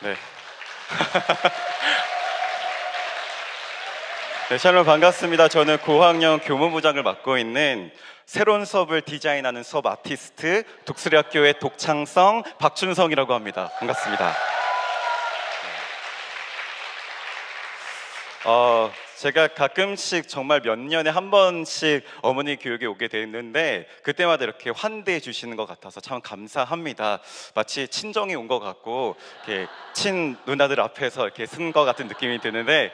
네. 네, 샬롬 반갑습니다. 저는 고학년 교무부장을 맡고 있는 새로운 수업을 디자인하는 수업 아티스트 독수리학교의 독창성 박준성이라고 합니다. 반갑습니다. 제가 가끔씩 정말 몇 년에 한 번씩 어머니 교육에 오게 되는데 그때마다 이렇게 환대해 주시는 것 같아서 참 감사합니다. 마치 친정이 온 것 같고 이렇게 친 누나들 앞에서 이렇게 쓴 것 같은 느낌이 드는데,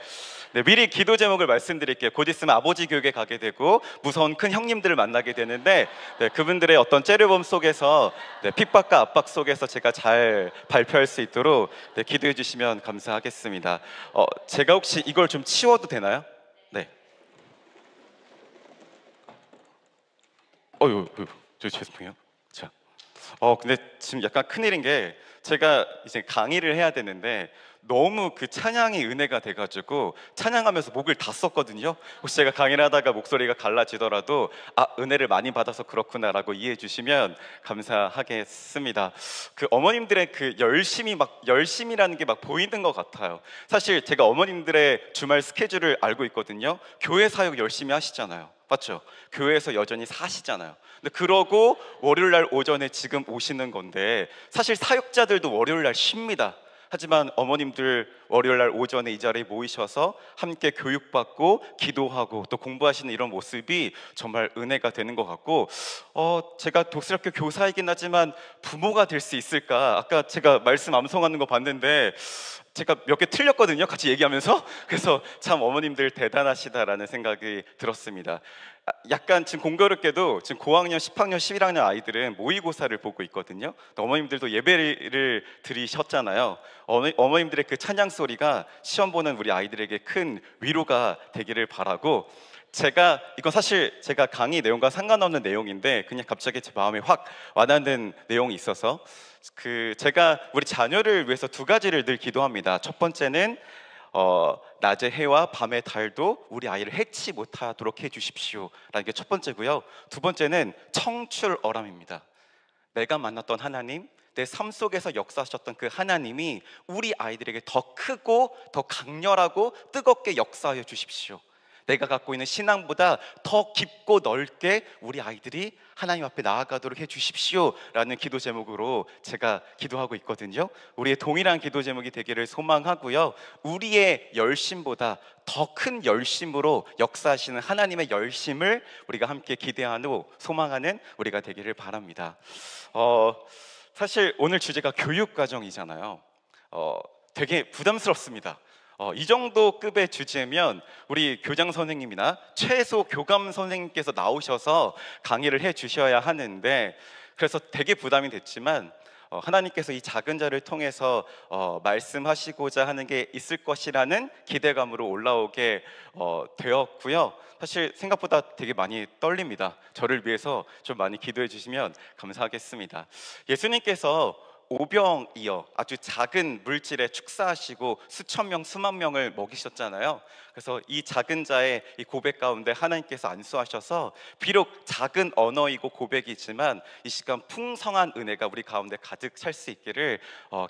네, 미리 기도 제목을 말씀드릴게요. 곧 있으면 아버지 교육에 가게 되고 무서운 큰 형님들을 만나게 되는데, 네, 그분들의 어떤 째려봄 속에서, 네, 핍박과 압박 속에서 제가 잘 발표할 수 있도록, 네, 기도해 주시면 감사하겠습니다. 제가 혹시 이걸 좀 치워도 되나요? 네. 죄송해요. 자, 근데 지금 약간 큰일인 게 제가 이제 강의를 해야 되는데 너무 그 찬양이 은혜가 돼가지고 찬양하면서 목을 다 썼거든요. 혹시 제가 강의를 하다가 목소리가 갈라지더라도 은혜를 많이 받아서 그렇구나라고 이해해 주시면 감사하겠습니다. 그 어머님들의 그 열심이라는 게 막 보이는 것 같아요. 사실 제가 어머님들의 주말 스케줄을 알고 있거든요. 교회 사역 열심히 하시잖아요. 맞죠? 교회에서 여전히 사시잖아요. 근데 그러고 월요일 날 오전에 지금 오시는 건데 사실 사역자들도 월요일 날 쉽니다. 하지만 어머님들 월요일 날 오전에 이 자리에 모이셔서 함께 교육받고 기도하고 또 공부하시는 이런 모습이 정말 은혜가 되는 것 같고, 제가 독수리학교 교사이긴 하지만 부모가 될 수 있을까? 아까 제가 말씀 암송하는 거 봤는데 제가 몇 개 틀렸거든요, 같이 얘기하면서. 그래서 참 어머님들 대단하시다라는 생각이 들었습니다. 약간 지금 공교롭게도 지금 고학년, 10학년, 11학년 아이들은 모의고사를 보고 있거든요. 어머님들도 예배를 드리셨잖아요. 어머님들의 그 찬양 소리가 시험 보는 우리 아이들에게 큰 위로가 되기를 바라고, 이건 사실 제가 강의 내용과 상관없는 내용인데 그냥 갑자기 제 마음에 확 와닿는 내용이 있어서 제가 우리 자녀를 위해서 두 가지를 늘 기도합니다. 첫 번째는 낮의 해와 밤의 달도 우리 아이를 해치 못하도록 해주십시오 라는 게 첫 번째고요. 두 번째는 청출어람입니다. 내가 만났던 하나님, 내 삶 속에서 역사하셨던 그 하나님이 우리 아이들에게 더 크고 더 강렬하고 뜨겁게 역사하여 주십시오. 내가 갖고 있는 신앙보다 더 깊고 넓게 우리 아이들이 하나님 앞에 나아가도록 해주십시오 라는 기도 제목으로 제가 기도하고 있거든요. 우리의 동일한 기도 제목이 되기를 소망하고요. 우리의 열심보다 더 큰 열심으로 역사하시는 하나님의 열심을 우리가 함께 기대하고 소망하는 우리가 되기를 바랍니다. 사실 오늘 주제가 교육과정이잖아요. 되게 부담스럽습니다. 이 정도 급의 주제면 우리 교장 선생님이나 최소 교감 선생님께서 나오셔서 강의를 해 주셔야 하는데, 그래서 되게 부담이 됐지만 하나님께서 이 작은 자를 통해서 말씀하시고자 하는 게 있을 것이라는 기대감으로 올라오게 되었고요. 사실 생각보다 되게 많이 떨립니다. 저를 위해서 좀 많이 기도해 주시면 감사하겠습니다. 예수님께서 오병이어 아주 작은 물질에 축사하시고 수천 명, 수만 명을 먹이셨잖아요. 그래서 이 작은 자의 이 고백 가운데 하나님께서 안수하셔서 비록 작은 언어이고 고백이지만 이 시간 풍성한 은혜가 우리 가운데 가득 찰 수 있기를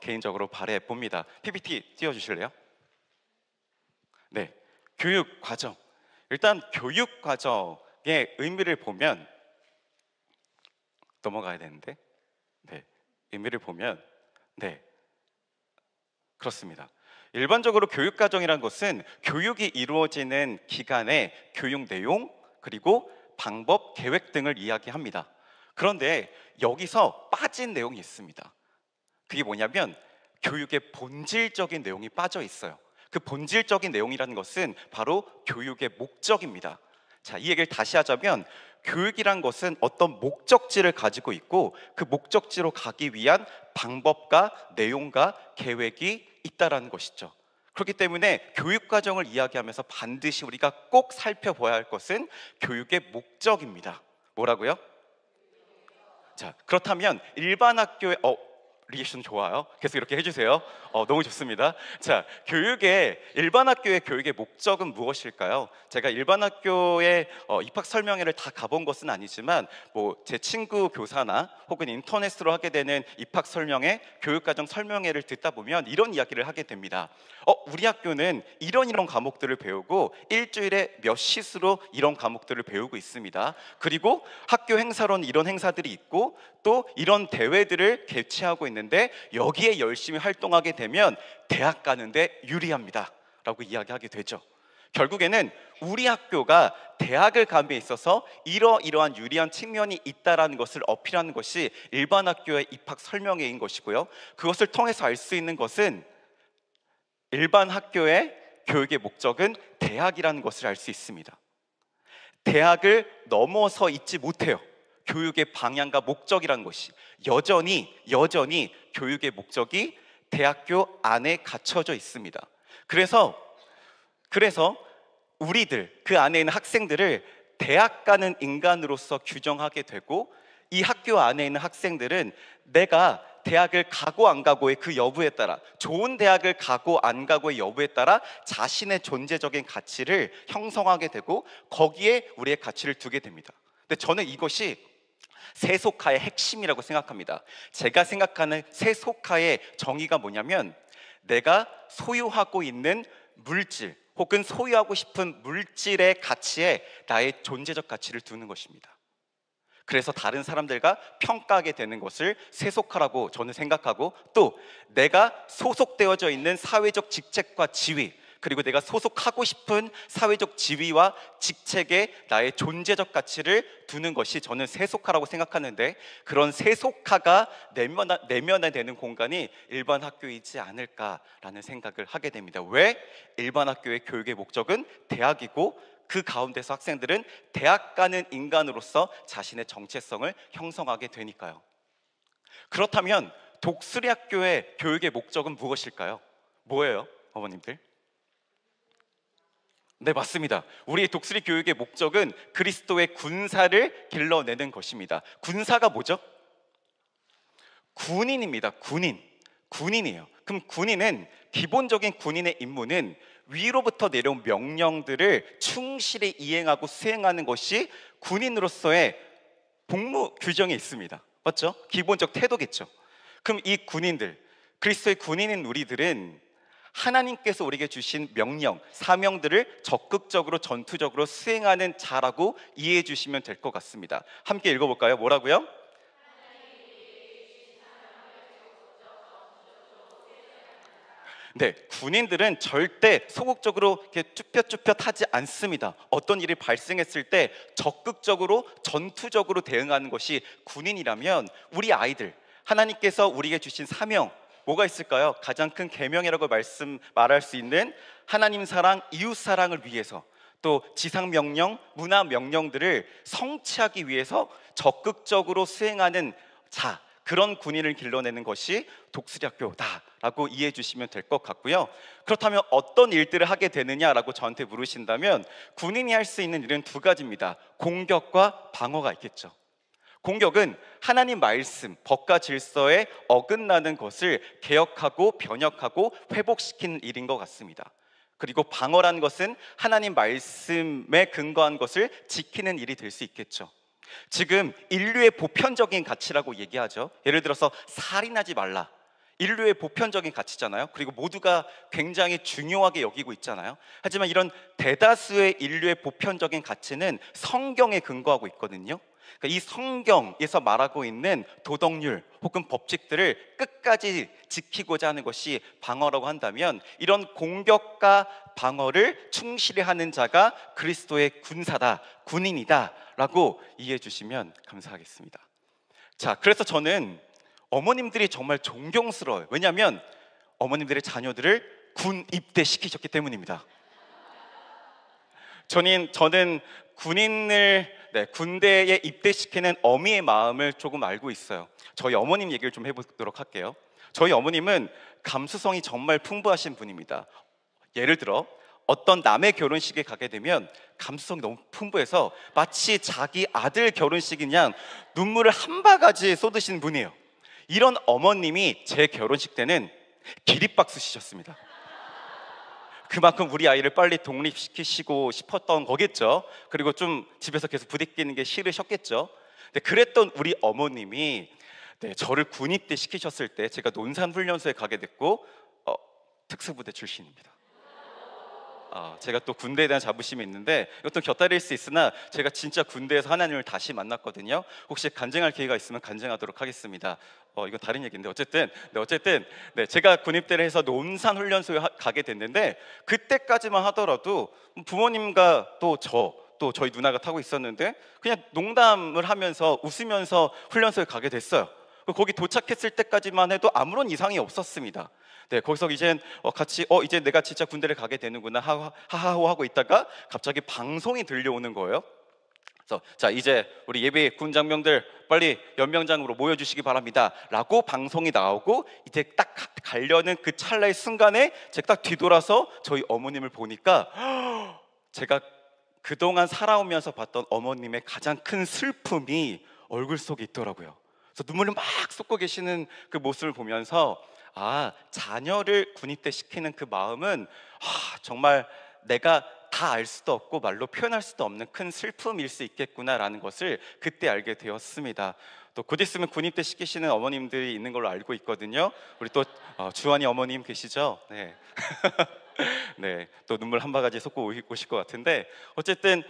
개인적으로 바라해 봅니다. PPT 띄워주실래요? 네, 교육 과정. 일단 교육 과정의 의미를 보면 넘어가야 되는데, 네, 의미를 보면, 네, 그렇습니다. 일반적으로 교육과정이란 것은 교육이 이루어지는 기간의 교육 내용 그리고 방법, 계획 등을 이야기합니다. 그런데 여기서 빠진 내용이 있습니다. 그게 뭐냐면 교육의 본질적인 내용이 빠져 있어요. 그 본질적인 내용이라는 것은 바로 교육의 목적입니다. 자, 이 얘기를 다시 하자면 교육이란 것은 어떤 목적지를 가지고 있고 그 목적지로 가기 위한 방법과 내용과 계획이 있다라는 것이죠. 그렇기 때문에 교육 과정을 이야기하면서 반드시 우리가 꼭 살펴봐야 할 것은 교육의 목적입니다. 뭐라고요? 자, 그렇다면 일반 학교의 리액션 좋아요. 계속 이렇게 해주세요. 너무 좋습니다. 자, 일반 학교의 교육의 목적은 무엇일까요? 제가 일반 학교의 입학 설명회를 다 가본 것은 아니지만 뭐 제 친구 교사나 혹은 인터넷으로 하게 되는 입학 설명회, 교육과정 설명회를 듣다 보면 이런 이야기를 하게 됩니다. 우리 학교는 이런 과목들을 배우고 일주일에 몇 시수로 이런 과목들을 배우고 있습니다. 그리고 학교 행사로는 이런 행사들이 있고 또 이런 대회들을 개최하고 있는데 여기에 열심히 활동하게 되면 대학 가는데 유리합니다 라고 이야기하게 되죠. 결국에는 우리 학교가 대학을 감에 있어서 이러이러한 유리한 측면이 있다는 것을 어필하는 것이 일반 학교의 입학 설명회인 것이고요. 그것을 통해서 알 수 있는 것은 일반 학교의 교육의 목적은 대학이라는 것을 알 수 있습니다. 대학을 넘어서 있지 못해요. 교육의 방향과 목적이라는 것이 여전히 교육의 목적이 대학교 안에 갇혀져 있습니다. 그래서 우리들 그 안에 있는 학생들을 대학 가는 인간으로서 규정하게 되고 이 학교 안에 있는 학생들은 내가 대학을 가고 안 가고의 그 여부에 따라, 좋은 대학을 가고 안 가고의 여부에 따라 자신의 존재적인 가치를 형성하게 되고 거기에 우리의 가치를 두게 됩니다. 근데 저는 이것이 세속화의 핵심이라고 생각합니다. 제가 생각하는 세속화의 정의가 뭐냐면 내가 소유하고 있는 물질 혹은 소유하고 싶은 물질의 가치에 나의 존재적 가치를 두는 것입니다. 그래서 다른 사람들과 평가하게 되는 것을 세속화라고 저는 생각하고, 또 내가 소속되어져 있는 사회적 직책과 지위, 그리고 내가 소속하고 싶은 사회적 지위와 직책에 나의 존재적 가치를 두는 것이 저는 세속화라고 생각하는데, 그런 세속화가 내면화되는 공간이 일반 학교이지 않을까라는 생각을 하게 됩니다. 왜? 일반 학교의 교육의 목적은 대학이고 그 가운데서 학생들은 대학 가는 인간으로서 자신의 정체성을 형성하게 되니까요. 그렇다면 독수리 학교의 교육의 목적은 무엇일까요? 뭐예요, 어머님들? 네, 맞습니다. 우리 독수리 교육의 목적은 그리스도의 군사를 길러내는 것입니다. 군사가 뭐죠? 군인입니다. 군인이에요. 그럼 기본적인 군인의 임무는 위로부터 내려온 명령들을 충실히 이행하고 수행하는 것이 군인으로서의 복무 규정에 있습니다. 맞죠? 기본적 태도겠죠. 그럼 이 군인들, 그리스도의 군인인 우리들은 하나님께서 우리에게 주신 명령, 사명들을 적극적으로 전투적으로 수행하는 자라고 이해해 주시면 될 것 같습니다. 함께 읽어볼까요? 뭐라고요? 네, 군인들은 절대 소극적으로 이렇게 쭈뼛쭈뼛하지 않습니다. 어떤 일이 발생했을 때 적극적으로 전투적으로 대응하는 것이 군인이라면, 우리 아이들, 하나님께서 우리에게 주신 사명 뭐가 있을까요? 가장 큰 계명이라고 말할 수 있는 하나님 사랑, 이웃 사랑을 위해서, 또 지상 명령, 문화 명령들을 성취하기 위해서 적극적으로 수행하는 자, 그런 군인을 길러내는 것이 독수리 학교다라고 이해해 주시면 될 것 같고요. 그렇다면 어떤 일들을 하게 되느냐라고 저한테 물으신다면, 군인이 할 수 있는 일은 두 가지입니다. 공격과 방어가 있겠죠. 공격은 하나님 말씀, 법과 질서에 어긋나는 것을 개혁하고 변혁하고 회복시키는 일인 것 같습니다. 그리고 방어라는 것은 하나님 말씀에 근거한 것을 지키는 일이 될 수 있겠죠. 지금 인류의 보편적인 가치라고 얘기하죠. 예를 들어서 살인하지 말라, 인류의 보편적인 가치잖아요. 그리고 모두가 굉장히 중요하게 여기고 있잖아요. 하지만 이런 대다수의 인류의 보편적인 가치는 성경에 근거하고 있거든요. 그러니까 이 성경에서 말하고 있는 도덕률 혹은 법칙들을 끝까지 지키고자 하는 것이 방어라고 한다면, 이런 공격과 방어를 충실히 하는 자가 그리스도의 군사다, 군인이다 라고 이해해 주시면 감사하겠습니다. 자, 그래서 저는 어머님들이 정말 존경스러워요. 왜냐하면 어머님들의 자녀들을 군 입대시키셨기 때문입니다. 저는 군대에 입대시키는 어미의 마음을 조금 알고 있어요. 저희 어머님 얘기를 좀 해보도록 할게요. 저희 어머님은 감수성이 정말 풍부하신 분입니다. 예를 들어 어떤 남의 결혼식에 가게 되면 감수성이 너무 풍부해서 마치 자기 아들 결혼식인 양 눈물을 한 바가지 쏟으시는 분이에요. 이런 어머님이 제 결혼식 때는 기립박수 치셨습니다. 그만큼 우리 아이를 빨리 독립시키시고 싶었던 거겠죠. 그리고 좀 집에서 계속 부대끼는 게 싫으셨겠죠. 근데 그랬던 우리 어머님이 저를 군입대 시키셨을 때 제가 논산훈련소에 가게 됐고 특수부대 출신입니다. 제가 또 군대에 대한 자부심이 있는데 이것도 곁다릴 수 있으나 제가 진짜 군대에서 하나님을 다시 만났거든요. 혹시 간증할 기회가 있으면 간증하도록 하겠습니다. 이건 다른 얘기인데 어쨌든 제가 군입대를 해서 논산훈련소에 가게 됐는데 그때까지만 하더라도 부모님과 또 저희 누나가 타고 있었는데 그냥 농담을 하면서 웃으면서 훈련소에 가게 됐어요. 거기 도착했을 때까지만 해도 아무런 이상이 없었습니다. 거기서 이제 같이 이제 내가 진짜 군대를 가게 되는구나 하하호 하고 있다가 갑자기 방송이 들려오는 거예요. 그래서 자, 이제 우리 예비 군 장병들 빨리 연명장으로 모여주시기 바랍니다 라고 방송이 나오고 이제 딱 가려는 그 찰나의 순간에 제가 딱 뒤돌아서 저희 어머님을 보니까 제가 그동안 살아오면서 봤던 어머님의 가장 큰 슬픔이 얼굴 속에 있더라고요. 그래서 눈물을 막 쏟고 계시는 그 모습을 보면서 자녀를 군입대 시키는 그 마음은 정말 내가 다 알 수도 없고 말로 표현할 수도 없는 큰 슬픔일 수 있겠구나라는 것을 그때 알게 되었습니다. 또 곧 있으면 군입대 시키시는 어머님들이 있는 걸로 알고 있거든요. 우리 또 주환이 어머님 계시죠? 네. 네, 또 눈물 한 바가지 쏟고 오실 것 같은데 어쨌든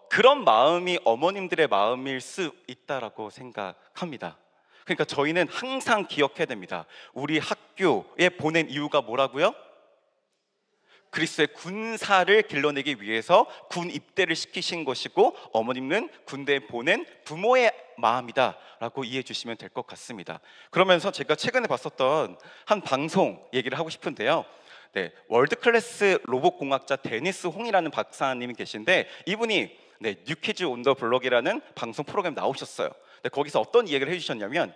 그런 마음이 어머님들의 마음일 수 있다라고 생각합니다. 그러니까 저희는 항상 기억해야 됩니다. 우리 학교에 보낸 이유가 뭐라고요? 그리스도의 군사를 길러내기 위해서 군 입대를 시키신 것이고 어머님은 군대에 보낸 부모의 마음이다 라고 이해해 주시면 될 것 같습니다. 그러면서 제가 최근에 봤었던 한 방송 얘기를 하고 싶은데요. 월드클래스 로봇공학자 데니스 홍이라는 박사님이 계신데 이분이 뉴키즈 온 더 블록이라는 방송 프로그램 나오셨어요. 거기서 어떤 이야기를 해주셨냐면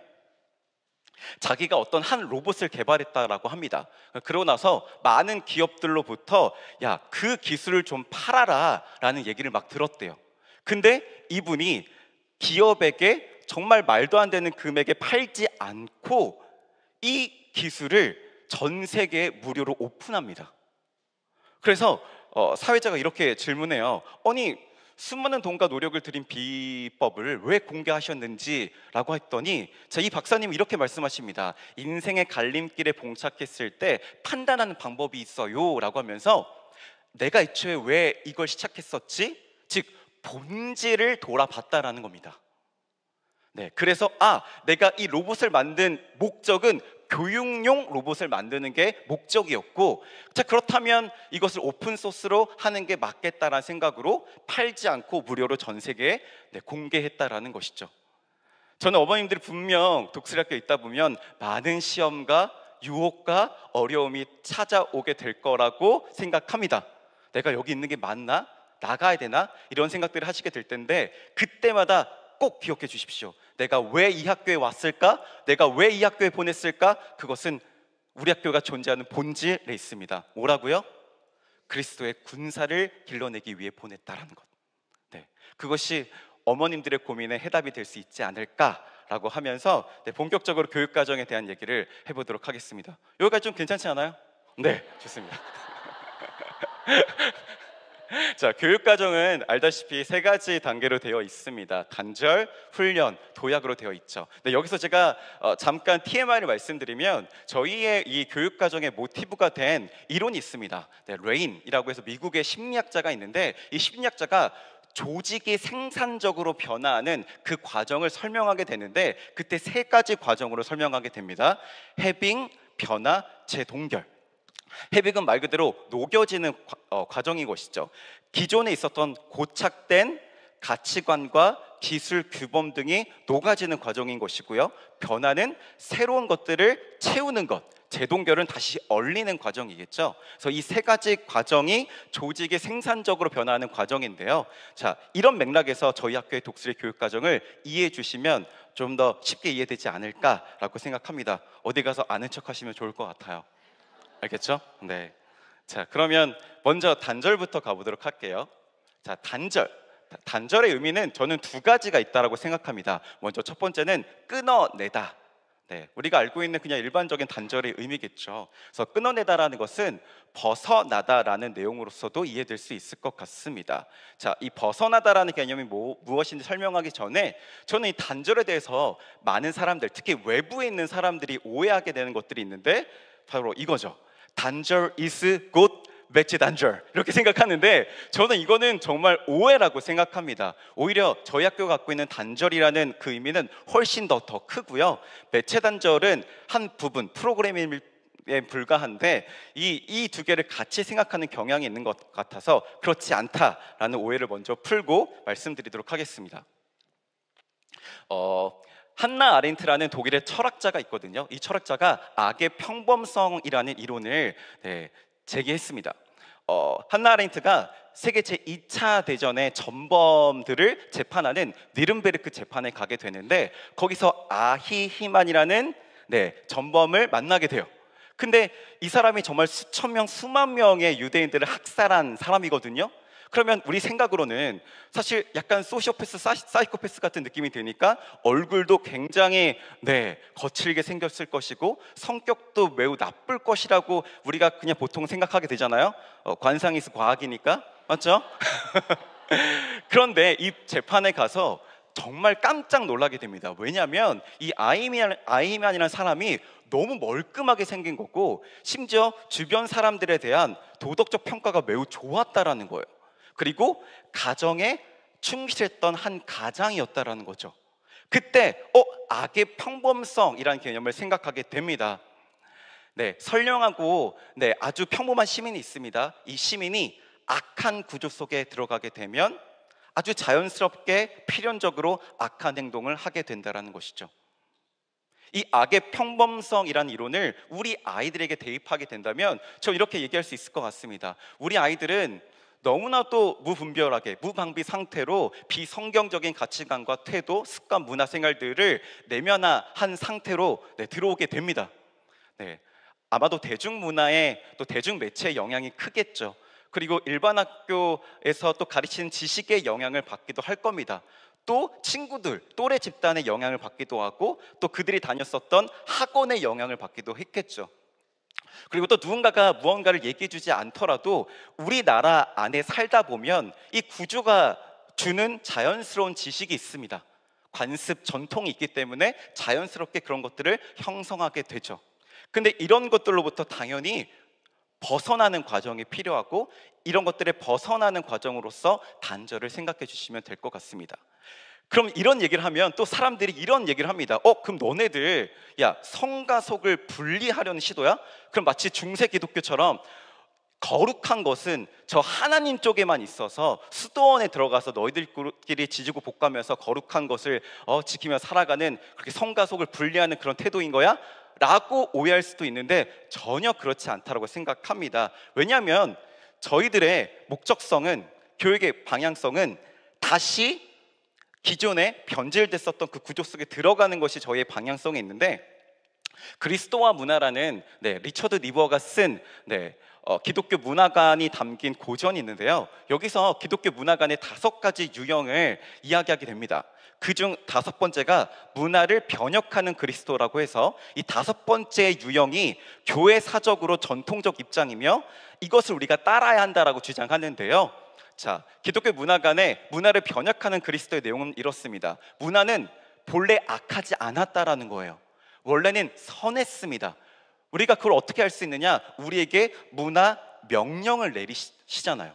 자기가 어떤 한 로봇을 개발했다라고 합니다. 그러고 나서 많은 기업들로부터 야, 그 기술을 좀 팔아라 라는 얘기를 막 들었대요. 근데 이분이 기업에게 정말 말도 안 되는 금액에 팔지 않고 이 기술을 전 세계에 무료로 오픈합니다. 그래서 사회자가 이렇게 질문해요. 아니 수많은 돈과 노력을 들인 비법을 왜 공개하셨는지라고 했더니 이 박사님이 이렇게 말씀하십니다. 인생의 갈림길에 봉착했을 때 판단하는 방법이 있어요 라고 하면서 내가 애초에 왜 이걸 시작했었지? 즉 본질을 돌아봤다라는 겁니다. 그래서 내가 이 로봇을 만든 목적은 교육용 로봇을 만드는 게 목적이었고 자 그렇다면 이것을 오픈소스로 하는 게 맞겠다라는 생각으로 팔지 않고 무료로 전 세계에 공개했다라는 것이죠. 저는 어머님들이 분명 독수리학교에 있다 보면 많은 시험과 유혹과 어려움이 찾아오게 될 거라고 생각합니다. 내가 여기 있는 게 맞나? 나가야 되나? 이런 생각들을 하시게 될 텐데 그때마다 꼭 기억해 주십시오. 내가 왜 이 학교에 왔을까? 내가 왜 이 학교에 보냈을까? 그것은 우리 학교가 존재하는 본질에 있습니다. 뭐라고요? 그리스도의 군사를 길러내기 위해 보냈다라는 것. 그것이 어머님들의 고민에 해답이 될 수 있지 않을까라고 하면서 본격적으로 교육과정에 대한 얘기를 해보도록 하겠습니다. 여기까지 좀 괜찮지 않아요? 네, 좋습니다. 자, 교육과정은 알다시피 3가지 단계로 되어 있습니다. 간절, 훈련, 도약으로 되어 있죠. 여기서 제가 잠깐 TMI를 말씀드리면 저희의 이 교육과정의 모티브가 된 이론이 있습니다. 레인이라고 해서 미국의 심리학자가 있는데 이 심리학자가 조직이 생산적으로 변화하는 그 과정을 설명하게 되는데 그때 3가지 과정으로 설명하게 됩니다. 해빙, 변화, 재동결. 해빙은 말 그대로 녹여지는 과정인 것이죠. 기존에 있었던 고착된 가치관과 기술 규범 등이 녹아지는 과정인 것이고요. 변화는 새로운 것들을 채우는 것, 재동결은 다시 얼리는 과정이겠죠. 그래서 이 3가지 과정이 조직이 생산적으로 변화하는 과정인데요. 자, 이런 맥락에서 저희 학교의 독수리 교육 과정을 이해해 주시면 좀 더 쉽게 이해되지 않을까라고 생각합니다. 어디 가서 아는 척 하시면 좋을 것 같아요. 알겠죠? 네. 자, 그러면 먼저 단절부터 가보도록 할게요. 자, 단절의 의미는 저는 2가지가 있다라고 생각합니다. 먼저 첫 번째는 끊어내다. 네, 우리가 알고 있는 그냥 일반적인 단절의 의미겠죠. 그래서 끊어내다라는 것은 벗어나다라는 내용으로서도 이해될 수 있을 것 같습니다. 자, 이 벗어나다라는 개념이 무엇인지 설명하기 전에 저는 이 단절에 대해서 많은 사람들, 특히 외부에 있는 사람들이 오해하게 되는 것들이 있는데 바로 이거죠. 단절 is good, 매치 단절 이렇게 생각하는데 저는 이거는 정말 오해라고 생각합니다. 오히려 저희 학교가 갖고 있는 단절이라는 그 의미는 훨씬 더 크고요. 매체 단절은 한 부분 프로그램에 불과한데 이 두 개를 같이 생각하는 경향이 있는 것 같아서 그렇지 않다라는 오해를 먼저 풀고 말씀드리도록 하겠습니다. 한나 아렌트라는 독일의 철학자가 있거든요. 이 철학자가 악의 평범성이라는 이론을 제기했습니다. 한나 아렌트가 세계 제2차 대전의 전범들을 재판하는 니른베르크 재판에 가게 되는데 거기서 아히히만이라는 전범을 만나게 돼요. 근데 이 사람이 정말 수천 명, 수만 명의 유대인들을 학살한 사람이거든요. 그러면 우리 생각으로는 사실 약간 소시오패스, 사이코패스 같은 느낌이 드니까 얼굴도 굉장히 거칠게 생겼을 것이고 성격도 매우 나쁠 것이라고 우리가 그냥 보통 생각하게 되잖아요. 관상이 과학이니까, 맞죠? 그런데 이 재판에 가서 정말 깜짝 놀라게 됩니다. 왜냐하면 이 아이만이라는 사람이 너무 멀끔하게 생긴 거고 심지어 주변 사람들에 대한 도덕적 평가가 매우 좋았다라는 거예요. 그리고 가정에 충실했던 한 가장이었다라는 거죠. 그때 악의 평범성이라는 개념을 생각하게 됩니다. 선량하고 아주 평범한 시민이 있습니다. 이 시민이 악한 구조 속에 들어가게 되면 아주 자연스럽게 필연적으로 악한 행동을 하게 된다는 것이죠. 이 악의 평범성이라는 이론을 우리 아이들에게 대입하게 된다면 저 이렇게 얘기할 수 있을 것 같습니다. 우리 아이들은 너무나도 무분별하게 무방비 상태로 비성경적인 가치관과 태도, 습관, 문화 생활들을 내면화한 상태로 들어오게 됩니다. 아마도 대중문화에 또 대중매체의 영향이 크겠죠. 그리고 일반 학교에서 또 가르치는 지식의 영향을 받기도 할 겁니다. 또 친구들, 또래 집단의 영향을 받기도 하고 또 그들이 다녔었던 학원의 영향을 받기도 했겠죠. 그리고 또 누군가가 무언가를 얘기해 주지 않더라도 우리나라 안에 살다 보면 이 구조가 주는 자연스러운 지식이 있습니다. 관습, 전통이 있기 때문에 자연스럽게 그런 것들을 형성하게 되죠. 근데 이런 것들로부터 당연히 벗어나는 과정이 필요하고 이런 것들에 벗어나는 과정으로서 단절을 생각해 주시면 될 것 같습니다. 그럼 이런 얘기를 하면 또 사람들이 이런 얘기를 합니다. 그럼 너네들 성과 속을 분리하려는 시도야? 그럼 마치 중세 기독교처럼 거룩한 것은 저 하나님 쪽에만 있어서 수도원에 들어가서 너희들끼리 지지고 볶아면서 거룩한 것을 지키며 살아가는 그렇게 성과 속을 분리하는 그런 태도인 거야? 라고 오해할 수도 있는데 전혀 그렇지 않다고 생각합니다. 왜냐하면 저희들의 목적성은, 교육의 방향성은 다시 기존에 변질됐었던 그 구조 속에 들어가는 것이 저희의 방향성이 있는데 그리스도와 문화라는 리처드 니버가 쓴 기독교 문화관이 담긴 고전이 있는데요. 여기서 기독교 문화관의 5가지 유형을 이야기하게 됩니다. 그중 5번째가 문화를 변혁하는 그리스도라고 해서 이 5번째 유형이 교회사적으로 전통적 입장이며 이것을 우리가 따라야 한다라고 주장하는데요. 자, 기독교 문화관의 문화를 변혁하는 그리스도의 내용은 이렇습니다. 문화는 본래 악하지 않았다라는 거예요. 원래는 선했습니다. 우리가 그걸 어떻게 할 수 있느냐? 우리에게 문화 명령을 내리시잖아요.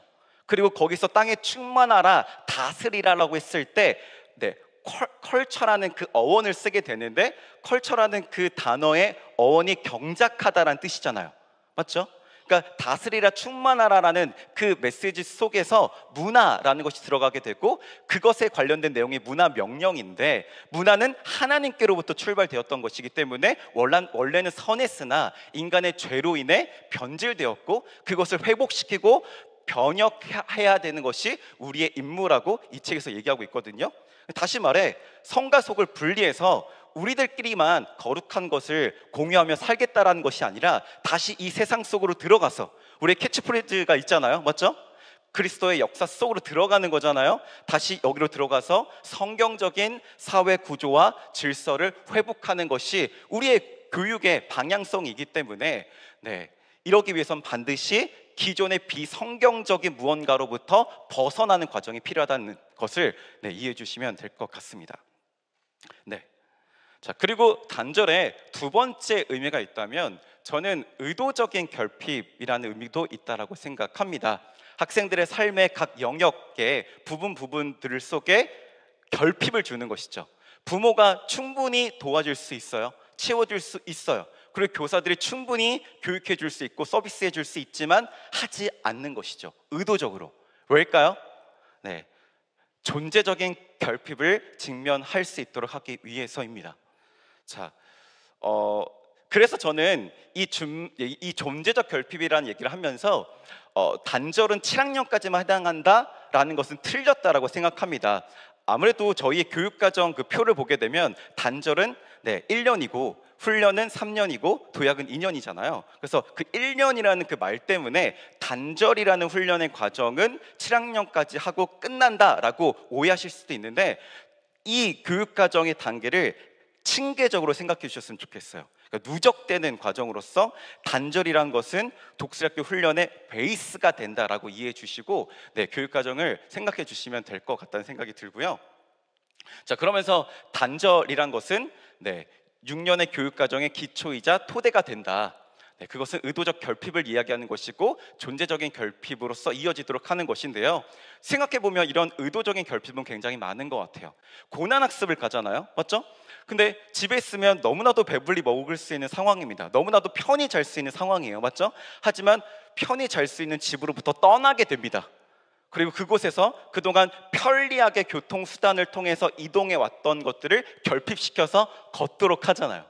그리고 거기서 땅에 충만하라, 다스리라라고 했을 때 컬처라는 그 어원을 쓰게 되는데 컬처라는 그 단어의 어원이 경작하다라는 뜻이잖아요. 맞죠? 그러니까 다스리라, 충만하라라는 그 메시지 속에서 문화라는 것이 들어가게 되고 그것에 관련된 내용이 문화 명령인데 문화는 하나님께로부터 출발되었던 것이기 때문에 원래는 선했으나 인간의 죄로 인해 변질되었고 그것을 회복시키고 변혁해야 되는 것이 우리의 임무라고 이 책에서 얘기하고 있거든요. 다시 말해 성과 속을 분리해서 우리들끼리만 거룩한 것을 공유하며 살겠다라는 것이 아니라 다시 이 세상 속으로 들어가서 우리의 캐치프레이즈가 있잖아요. 맞죠? 그리스도의 역사 속으로 들어가는 거잖아요. 다시 여기로 들어가서 성경적인 사회 구조와 질서를 회복하는 것이 우리의 교육의 방향성이기 때문에 이러기 위해선 반드시 기존의 비성경적인 무언가로부터 벗어나는 과정이 필요하다는 것을 이해해 주시면 될 것 같습니다. 자, 그리고 단절에 두 번째 의미가 있다면 저는 의도적인 결핍이라는 의미도 있다라고 생각합니다. 학생들의 삶의 각 영역의 부분들 속에 결핍을 주는 것이죠. 부모가 충분히 도와줄 수 있어요. 채워줄 수 있어요. 그리고 교사들이 충분히 교육해 줄 수 있고 서비스해 줄 수 있지만 하지 않는 것이죠. 의도적으로. 왜일까요? 존재적인 결핍을 직면할 수 있도록 하기 위해서입니다. 자, 그래서 저는 이 존재적 결핍이라는 얘기를 하면서 단절은 7학년까지만 해당한다라는 것은 틀렸다라고 생각합니다. 아무래도 저희의 교육과정 그 표를 보게 되면 단절은 1년이고 훈련은 3년이고 도약은 2년이잖아요. 그래서 그 1년이라는 그 말 때문에 단절이라는 훈련의 과정은 7학년까지 하고 끝난다라고 오해하실 수도 있는데 이 교육과정의 단계를 층계적으로 생각해 주셨으면 좋겠어요. 그러니까 누적되는 과정으로서 단절이란 것은 독수리학교 훈련의 베이스가 된다라고 이해해 주시고 교육과정을 생각해 주시면 될 것 같다는 생각이 들고요. 자, 그러면서 단절이란 것은 6년의 교육과정의 기초이자 토대가 된다. 그것은 의도적 결핍을 이야기하는 것이고 존재적인 결핍으로서 이어지도록 하는 것인데요. 생각해보면 이런 의도적인 결핍은 굉장히 많은 것 같아요. 고난학습을 가잖아요, 맞죠? 근데 집에 있으면 너무나도 배불리 먹을 수 있는 상황입니다. 너무나도 편히 잘 수 있는 상황이에요, 맞죠? 하지만 편히 잘 수 있는 집으로부터 떠나게 됩니다. 그리고 그곳에서 그동안 편리하게 교통수단을 통해서 이동해 왔던 것들을 결핍시켜서 걷도록 하잖아요,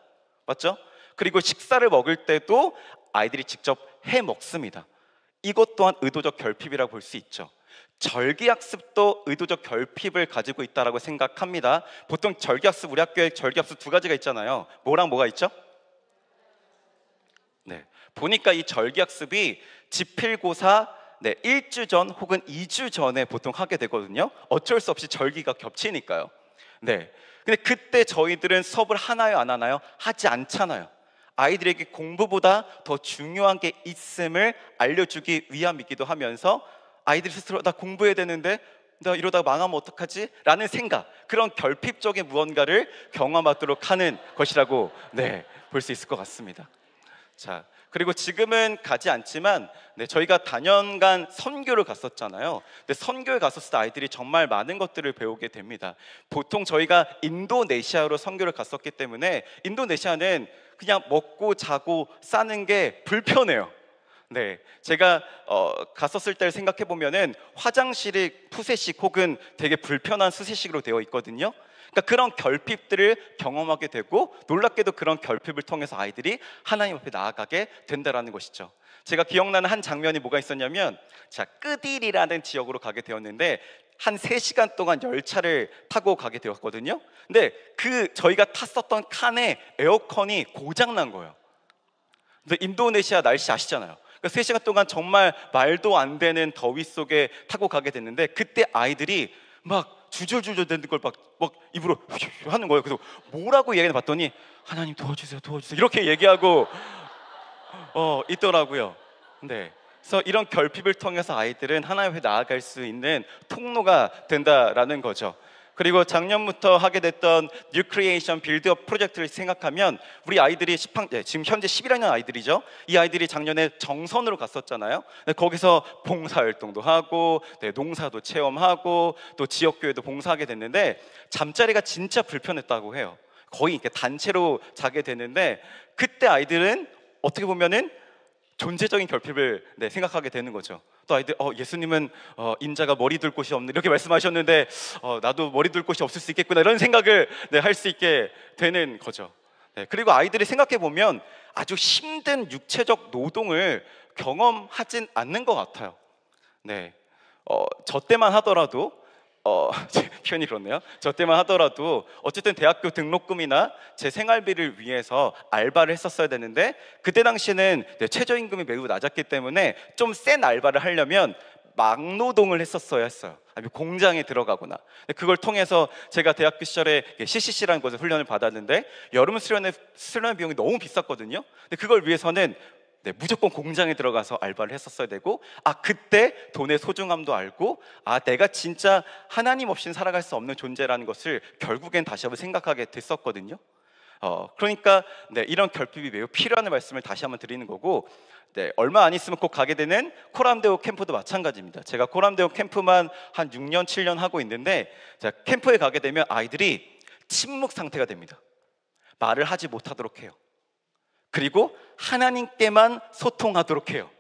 맞죠? 그리고 식사를 먹을 때도 아이들이 직접 해 먹습니다. 이것 또한 의도적 결핍이라고 볼 수 있죠. 절기학습도 의도적 결핍을 가지고 있다고 생각합니다. 보통 절기학습, 우리 학교에 절기학습 두 가지가 있잖아요. 뭐랑 뭐가 있죠? 보니까 이 절기학습이 지필고사 1주 전 혹은 2주 전에 보통 하게 되거든요. 어쩔 수 없이 절기가 겹치니까요. 근데 그때 저희들은 수업을 하나요, 안 하나요? 하지 않잖아요. 아이들에게 공부보다 더 중요한 게 있음을 알려주기 위함이기도 하면서 아이들이 스스로 나 공부해야 되는데 나 이러다가 망하면 어떡하지? 라는 생각, 그런 결핍적인 무언가를 경험하도록 하는 것이라고 볼 수 있을 것 같습니다. 자, 그리고 지금은 가지 않지만 저희가 다년간 선교를 갔었잖아요. 근데 선교에 갔었을 때 아이들이 정말 많은 것들을 배우게 됩니다. 보통 저희가 인도네시아로 선교를 갔었기 때문에 인도네시아는 그냥 먹고 자고 싸는 게 불편해요. 제가 갔었을 때를 생각해 보면은 화장실이 푸세식 혹은 되게 불편한 수세식으로 되어 있거든요. 그러니까 그런 결핍들을 경험하게 되고 놀랍게도 그런 결핍을 통해서 아이들이 하나님 앞에 나아가게 된다라는 것이죠. 제가 기억나는 한 장면이 뭐가 있었냐면, 자, 끄딜이라는 지역으로 가게 되었는데 한 3시간 동안 열차를 타고 가게 되었거든요. 근데 저희가 탔었던 칸에 에어컨이 고장 난 거예요. 근데 인도네시아 날씨 아시잖아요. 그러니까 3시간 동안 정말 말도 안 되는 더위 속에 타고 가게 됐는데 그때 아이들이 막 주절주절 되는 걸 막 입으로 하는 거예요. 그래서 뭐라고 얘기해 봤더니 하나님 도와주세요, 도와주세요 이렇게 얘기하고 있더라고요. 그래서 이런 결핍을 통해서 아이들은 하나님 앞에 나아갈 수 있는 통로가 된다라는 거죠. 그리고 작년부터 하게 됐던 뉴 크리에이션 빌드업 프로젝트를 생각하면 우리 아이들이 지금 현재 11학년 아이들이죠. 이 아이들이 작년에 정선으로 갔었잖아요. 거기서 봉사활동도 하고 농사도 체험하고 또 지역교회도 봉사하게 됐는데 잠자리가 진짜 불편했다고 해요. 거의 이렇게 단체로 자게 되는데 그때 아이들은 어떻게 보면은 존재적인 결핍을 생각하게 되는 거죠. 또 아이들 예수님은 인자가 머리 둘 곳이 없는 이렇게 말씀하셨는데 나도 머리 둘 곳이 없을 수 있겠구나 이런 생각을 할 수 있게 되는 거죠. 그리고 아이들이 생각해 보면 아주 힘든 육체적 노동을 경험하진 않는 것 같아요. 저 때만 하더라도 제 표현이 그렇네요. 저 때만 하더라도 어쨌든 대학교 등록금이나 제 생활비를 위해서 알바를 했었어야 되는데 그때 당시에는 최저임금이 매우 낮았기 때문에 좀 센 알바를 하려면 막노동을 했었어야 했어요. 아니면 공장에 들어가거나. 그걸 통해서 제가 대학교 시절에 CCC라는 곳에 훈련을 받았는데 여름 수련 비용이 너무 비쌌거든요. 근데 그걸 위해서는 무조건 공장에 들어가서 알바를 했었어야 되고, 그때 돈의 소중함도 알고, 내가 진짜 하나님 없이는 살아갈 수 없는 존재라는 것을 결국엔 다시 한번 생각하게 됐었거든요. 그러니까 이런 결핍이 매우 필요한 말씀을 다시 한번 드리는 거고, 얼마 안 있으면 꼭 가게 되는 코람데오 캠프도 마찬가지입니다. 제가 코람데오 캠프만 한 6년, 7년 하고 있는데, 캠프에 가게 되면 아이들이 침묵 상태가 됩니다. 말을 하지 못하도록 해요. 그리고 하나님께만 소통하도록 해요.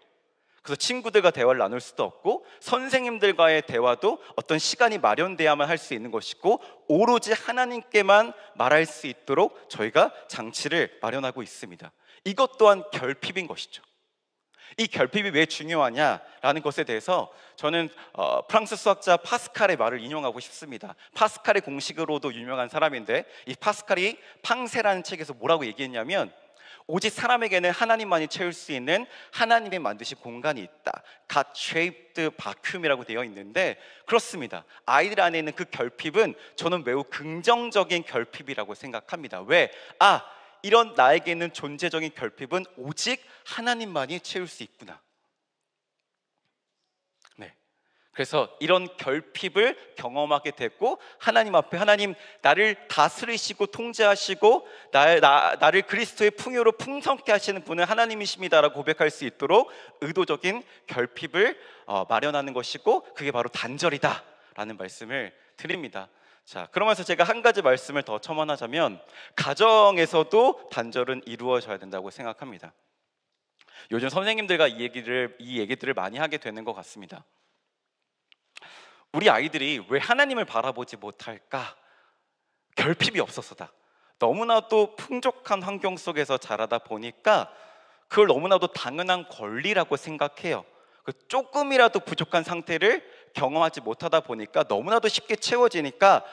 그래서 친구들과 대화를 나눌 수도 없고, 선생님들과의 대화도 어떤 시간이 마련돼야만 할 수 있는 것이고, 오로지 하나님께만 말할 수 있도록 저희가 장치를 마련하고 있습니다. 이것 또한 결핍인 것이죠. 이 결핍이 왜 중요하냐라는 것에 대해서 저는 프랑스 수학자 파스칼의 말을 인용하고 싶습니다. 파스칼의 공식으로도 유명한 사람인데, 이 파스칼이 팡세라는 책에서 뭐라고 얘기했냐면, 오직 사람에게는 하나님만이 채울 수 있는 하나님이 만드신 공간이 있다. God-shaped vacuum이라고 되어 있는데, 그렇습니다. 아이들 안에 있는 그 결핍은 저는 매우 긍정적인 결핍이라고 생각합니다. 왜? 이런 나에게 있는 존재적인 결핍은 오직 하나님만이 채울 수 있구나. 그래서 이런 결핍을 경험하게 됐고, 하나님 앞에 하나님 나를 다스리시고 통제하시고 나를 그리스도의 풍요로 풍성케 하시는 분은 하나님이십니다라고 고백할 수 있도록 의도적인 결핍을 마련하는 것이고, 그게 바로 단절이다라는 말씀을 드립니다. 자, 그러면서 제가 한 가지 말씀을 더 첨언하자면, 가정에서도 단절은 이루어져야 된다고 생각합니다. 요즘 선생님들과 이 얘기들을 많이 하게 되는 것 같습니다. 우리 아이들이 왜 하나님을 바라보지 못할까? 결핍이 없어서다. 너무나도 풍족한 환경 속에서 자라다 보니까 그걸 너무나도 당연한 권리라고 생각해요. 조금이라도 부족한 상태를 경험하지 못하다 보니까 너무나도 쉽게 채워지니까,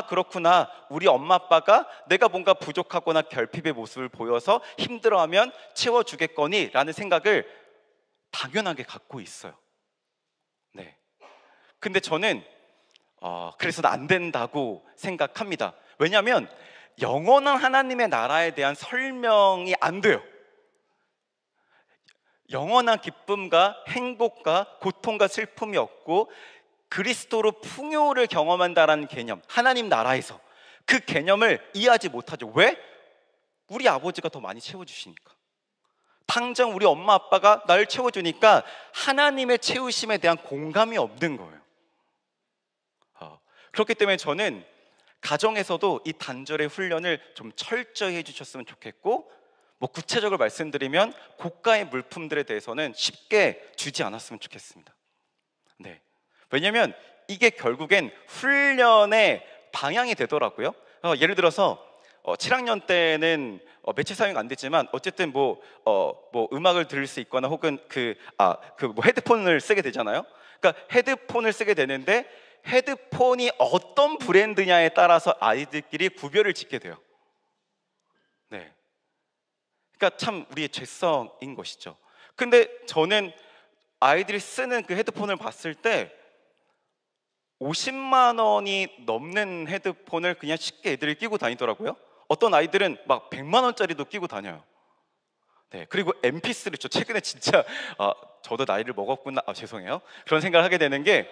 그렇구나, 우리 엄마 아빠가 내가 뭔가 부족하거나 결핍의 모습을 보여서 힘들어하면 채워주겠거니 라는 생각을 당연하게 갖고 있어요. 근데 저는 그래서는 안 된다고 생각합니다. 왜냐하면 영원한 하나님의 나라에 대한 설명이 안 돼요. 영원한 기쁨과 행복과 고통과 슬픔이 없고, 그리스도로 풍요를 경험한다라는 개념, 하나님 나라에서 그 개념을 이해하지 못하죠. 왜? 우리 아버지가 더 많이 채워주시니까. 당장 우리 엄마 아빠가 나를 채워주니까 하나님의 채우심에 대한 공감이 없는 거예요. 그렇기 때문에 저는 가정에서도 이 단절의 훈련을 좀 철저히 해주셨으면 좋겠고, 구체적으로 말씀드리면 고가의 물품들에 대해서는 쉽게 주지 않았으면 좋겠습니다. 왜냐하면 이게 결국엔 훈련의 방향이 되더라고요. 예를 들어서 7학년 때는 매체 사용이 안 되지만 어쨌든 음악을 들을 수 있거나 혹은 헤드폰을 쓰게 되잖아요. 그러니까 헤드폰을 쓰게 되는데, 헤드폰이 어떤 브랜드냐에 따라서 아이들끼리 구별을 짓게 돼요. 그러니까 참 우리의 죄성인 것이죠. 근데 저는 아이들이 쓰는 그 헤드폰을 봤을 때 50만 원이 넘는 헤드폰을 그냥 쉽게 애들이 끼고 다니더라고요. 어떤 아이들은 막 100만 원짜리도 끼고 다녀요. 그리고 MP3, 저 최근에 진짜 저도 나이를 먹었구나, 죄송해요, 그런 생각을 하게 되는 게,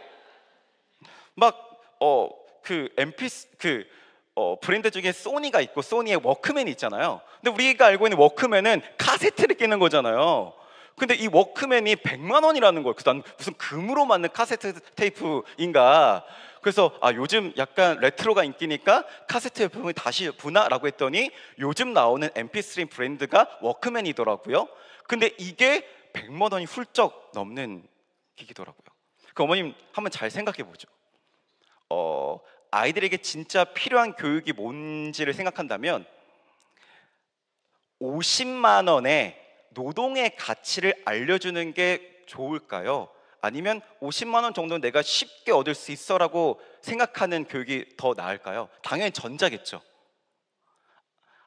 브랜드 중에 소니가 있고 소니의 워크맨이 있잖아요. 근데 우리가 알고 있는 워크맨은 카세트를 끼는 거잖아요. 근데 이 워크맨이 100만 원이라는 거예요. 그래서 난 무슨 금으로 만든 카세트 테이프인가. 그래서 요즘 약간 레트로가 인기니까 카세트 제품이 다시 부나라고 했더니 요즘 나오는 MP3 브랜드가 워크맨이더라고요. 근데 이게 100만 원이 훌쩍 넘는 기기더라고요. 그 어머님 한번 잘 생각해 보죠. 아이들에게 진짜 필요한 교육이 뭔지를 생각한다면 50만 원의 노동의 가치를 알려주는 게 좋을까요? 아니면 50만 원 정도는 내가 쉽게 얻을 수 있어라고 생각하는 교육이 더 나을까요? 당연히 전자겠죠.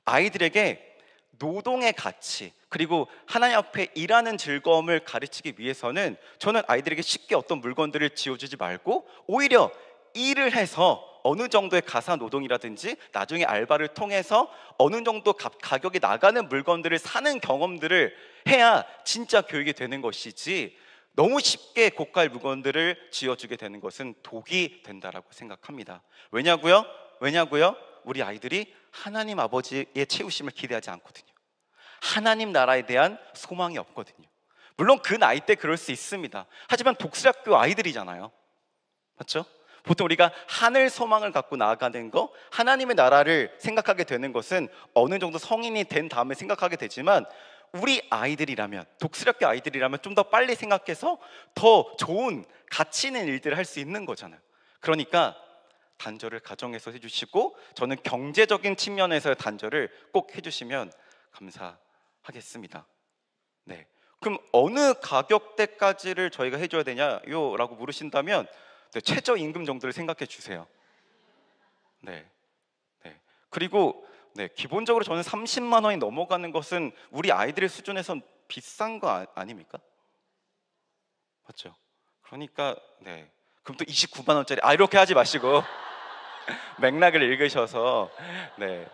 아이들에게 노동의 가치, 그리고 하나님 앞에 일하는 즐거움을 가르치기 위해서는 저는 아이들에게 쉽게 어떤 물건들을 지어주지 말고 오히려 일을 해서 어느 정도의 가사 노동이라든지 나중에 알바를 통해서 어느 정도 가격이 나가는 물건들을 사는 경험들을 해야 진짜 교육이 되는 것이지, 너무 쉽게 고가의 물건들을 지어주게 되는 것은 독이 된다라고 생각합니다. 왜냐고요? 우리 아이들이 하나님 아버지의 채우심을 기대하지 않거든요. 하나님 나라에 대한 소망이 없거든요. 물론 그 나이 때 그럴 수 있습니다. 하지만 독수리학교 아이들이잖아요. 맞죠? 보통 우리가 하늘 소망을 갖고 나아가는 거, 하나님의 나라를 생각하게 되는 것은 어느 정도 성인이 된 다음에 생각하게 되지만, 우리 아이들이라면, 독수리학교 아이들이라면 좀 더 빨리 생각해서 더 좋은 가치 있는 일들을 할 수 있는 거잖아요. 그러니까 단절을 가정에서 해주시고, 저는 경제적인 측면에서의 단절을 꼭 해주시면 감사하겠습니다. 네. 그럼 어느 가격대까지를 저희가 해줘야 되냐요? 라고 물으신다면, 네, 최저임금 정도를 생각해 주세요. 네. 네. 그리고 네, 기본적으로 저는 30만 원이 넘어가는 것은 우리 아이들의 수준에선 비싼 거 아닙니까? 맞죠? 그러니까 네. 그럼 또 29만 원짜리 이렇게 하지 마시고 맥락을 읽으셔서 네,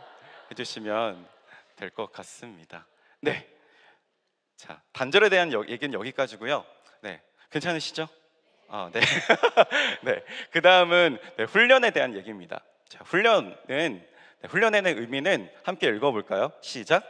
해주시면 될 것 같습니다. 네. 자, 단절에 대한 얘기는 여기까지고요. 네. 괜찮으시죠? 네. 네. 그 다음은 네, 훈련에 대한 얘기입니다. 자, 훈련에는 의미는 함께 읽어볼까요? 시작.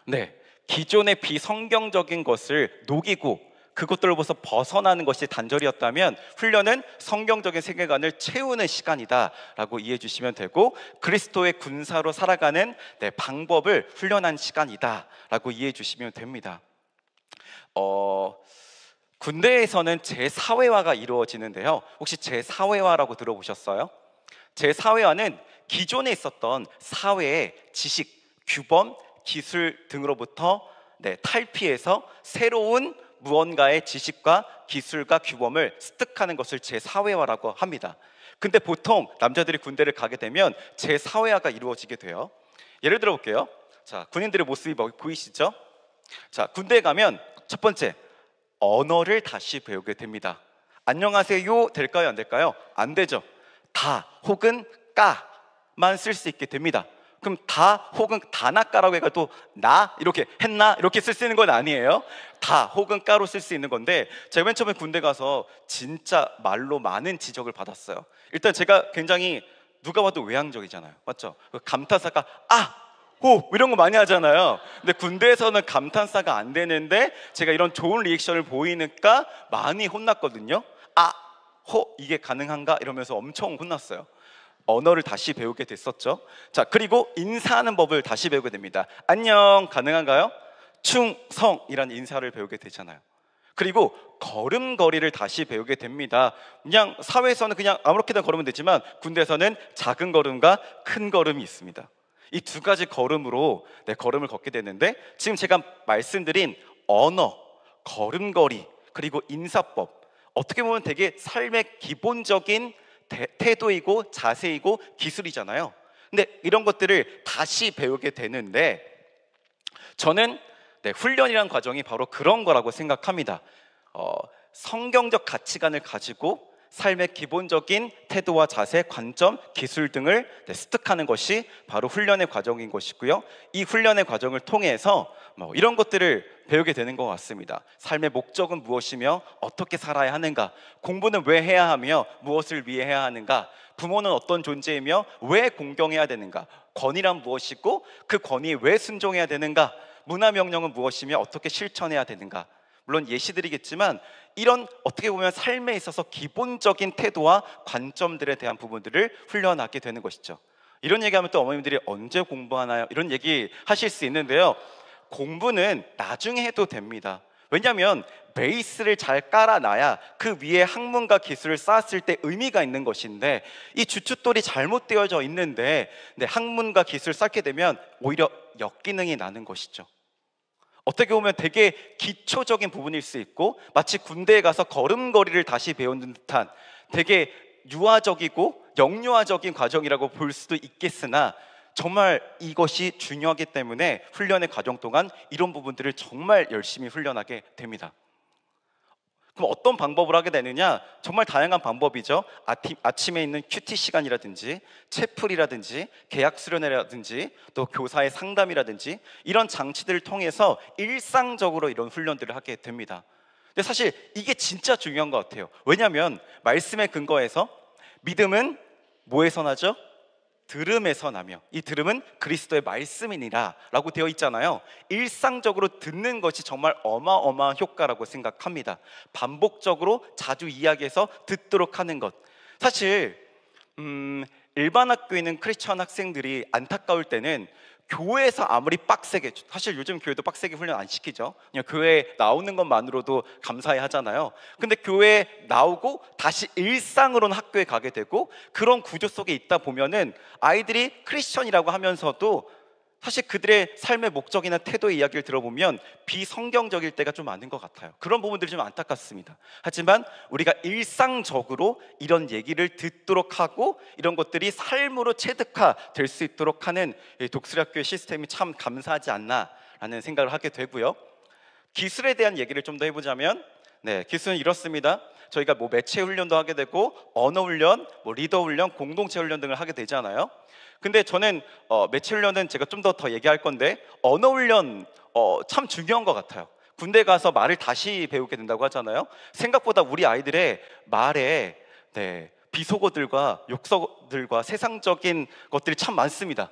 네. 기존의 비성경적인 것을 녹이고 그것들로부터 벗어나는 것이 단절이었다면, 훈련은 성경적인 세계관을 채우는 시간이다라고 이해해 주시면 되고, 그리스도의 군사로 살아가는 방법을 훈련한 시간이다라고 이해해 주시면 됩니다. 군대에서는 제4회화가 이루어지는데요. 혹시 제4회화라고 들어보셨어요? 제4회화는 기존에 있었던 사회의 지식, 규범, 기술 등으로부터 탈피해서 새로운 무언가의 지식과 기술과 규범을 습득하는 것을 제4회화라고 합니다. 근데 보통 남자들이 군대를 가게 되면 제4회화가 이루어지게 돼요. 예를 들어 볼게요. 자, 군인들의 모습이 보이시죠? 자, 군대에 가면 첫 번째, 언어를 다시 배우게 됩니다. 안녕하세요 될까요? 안 될까요? 안 되죠. 다 혹은 까만 쓸 수 있게 됩니다. 그럼 다 혹은 다나까라고 해가지고 나 이렇게 했나 이렇게 쓸 수 있는 건 아니에요. 다 혹은 까로 쓸 수 있는 건데, 제가 맨 처음에 군대 가서 진짜 말로 많은 지적을 받았어요. 일단 제가 굉장히 누가 봐도 외향적이잖아요. 맞죠? 감탄사가 호 이런 거 많이 하잖아요. 근데 군대에서는 감탄사가 안 되는데 제가 이런 좋은 리액션을 보이니까 많이 혼났거든요. 호 이게 가능한가 이러면서 엄청 혼났어요. 언어를 다시 배우게 됐었죠. 자, 그리고 인사하는 법을 다시 배우게 됩니다. 안녕 가능한가요? 충성이라는 인사를 배우게 되잖아요. 그리고 걸음걸이를 다시 배우게 됩니다. 그냥 사회에서는 그냥 아무렇게나 걸으면 되지만, 군대에서는 작은 걸음과 큰 걸음이 있습니다. 이 두 가지 걸음으로 걸음을 걷게 되는데, 지금 제가 말씀드린 언어, 걸음걸이, 그리고 인사법, 어떻게 보면 되게 삶의 기본적인 태도이고 자세이고 기술이잖아요. 근데 이런 것들을 다시 배우게 되는데, 저는 훈련이라는 과정이 바로 그런 거라고 생각합니다. 성경적 가치관을 가지고 삶의 기본적인 태도와 자세, 관점, 기술 등을 습득하는 것이 바로 훈련의 과정인 것이고요. 이 훈련의 과정을 통해서 이런 것들을 배우게 되는 것 같습니다. 삶의 목적은 무엇이며 어떻게 살아야 하는가, 공부는 왜 해야 하며 무엇을 위해 해야 하는가, 부모는 어떤 존재이며 왜 공경해야 되는가, 권위란 무엇이고 그 권위에 왜 순종해야 되는가, 문화명령은 무엇이며 어떻게 실천해야 되는가. 물론 예시드리겠지만, 이런 어떻게 보면 삶에 있어서 기본적인 태도와 관점들에 대한 부분들을 훈련하게 되는 것이죠. 이런 얘기하면 또 어머님들이 언제 공부하나요? 이런 얘기 하실 수 있는데요. 공부는 나중에 해도 됩니다. 왜냐하면 베이스를 잘 깔아놔야 그 위에 학문과 기술을 쌓았을 때 의미가 있는 것인데, 이 주춧돌이 잘못되어져 있는데 학문과 기술을 쌓게 되면 오히려 역기능이 나는 것이죠. 어떻게 보면 되게 기초적인 부분일 수 있고, 마치 군대에 가서 걸음걸이를 다시 배우는 듯한 되게 유아적이고 영유아적인 과정이라고 볼 수도 있겠으나, 정말 이것이 중요하기 때문에 훈련의 과정 동안 이런 부분들을 정말 열심히 훈련하게 됩니다. 그럼 어떤 방법을 하게 되느냐? 정말 다양한 방법이죠. 아침에 있는 큐티 시간이라든지 채플이라든지 계약 수련회라든지 또 교사의 상담이라든지 이런 장치들을 통해서 일상적으로 이런 훈련들을 하게 됩니다. 근데 사실 이게 진짜 중요한 것 같아요. 왜냐하면 말씀에 근거해서 믿음은 뭐에서 나죠? 들음에서 나며 이 들음은 그리스도의 말씀이니라 라고 되어 있잖아요. 일상적으로 듣는 것이 정말 어마어마한 효과라고 생각합니다. 반복적으로 자주 이야기해서 듣도록 하는 것. 사실 일반 학교에 있는 크리스천 학생들이 안타까울 때는 교회에서 아무리 빡세게, 사실 요즘 교회도 빡세게 훈련 안 시키죠. 그냥 교회 나오는 것만으로도 감사해 하잖아요. 근데 교회 나오고 다시 일상으로는 학교에 가게 되고 그런 구조 속에 있다 보면은 아이들이 크리스천이라고 하면서도 사실 그들의 삶의 목적이나 태도의 이야기를 들어보면 비성경적일 때가 좀 많은 것 같아요. 그런 부분들이 좀 안타깝습니다. 하지만 우리가 일상적으로 이런 얘기를 듣도록 하고 이런 것들이 삶으로 체득화될 수 있도록 하는 독수리학교의 시스템이 참 감사하지 않나라는 생각을 하게 되고요. 기술에 대한 얘기를 좀 더 해보자면 기술은 이렇습니다. 저희가 뭐 매체 훈련도 하게 되고 언어 훈련, 뭐 리더 훈련, 공동체 훈련 등을 하게 되잖아요. 근데 저는 매체 훈련은 제가 좀 더 얘기할 건데 언어 훈련 참 중요한 것 같아요. 군대 가서 말을 다시 배우게 된다고 하잖아요. 생각보다 우리 아이들의 말에 비속어들과 욕설들과 세상적인 것들이 참 많습니다.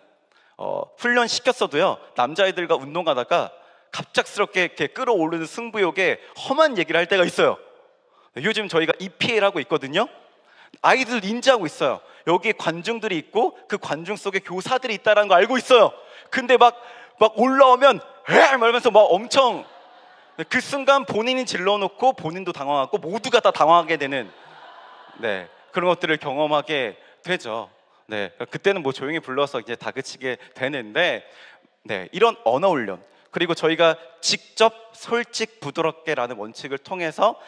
훈련 시켰어도요, 남자애들과 운동하다가 갑작스럽게 이렇게 끌어오르는 승부욕에 험한 얘기를 할 때가 있어요. 요즘 저희가 EPL하고 있거든요. 아이들 인지하고 있어요. 여기 관중들이 있고 그 관중 속에 교사들이 있다는 거 알고 있어요. 근데 막 올라오면 말하면서 막 엄청, 그 순간 본인이 질러놓고 본인도 당황하고 모두가 다 당황하게 되는 그런 것들을 경험하게 되죠. 그때는 뭐 조용히 불러서 이제 다그치게 되는데 이런 언어 훈련, 그리고 저희가 직접 솔직 부드럽게라는 원칙을 통해서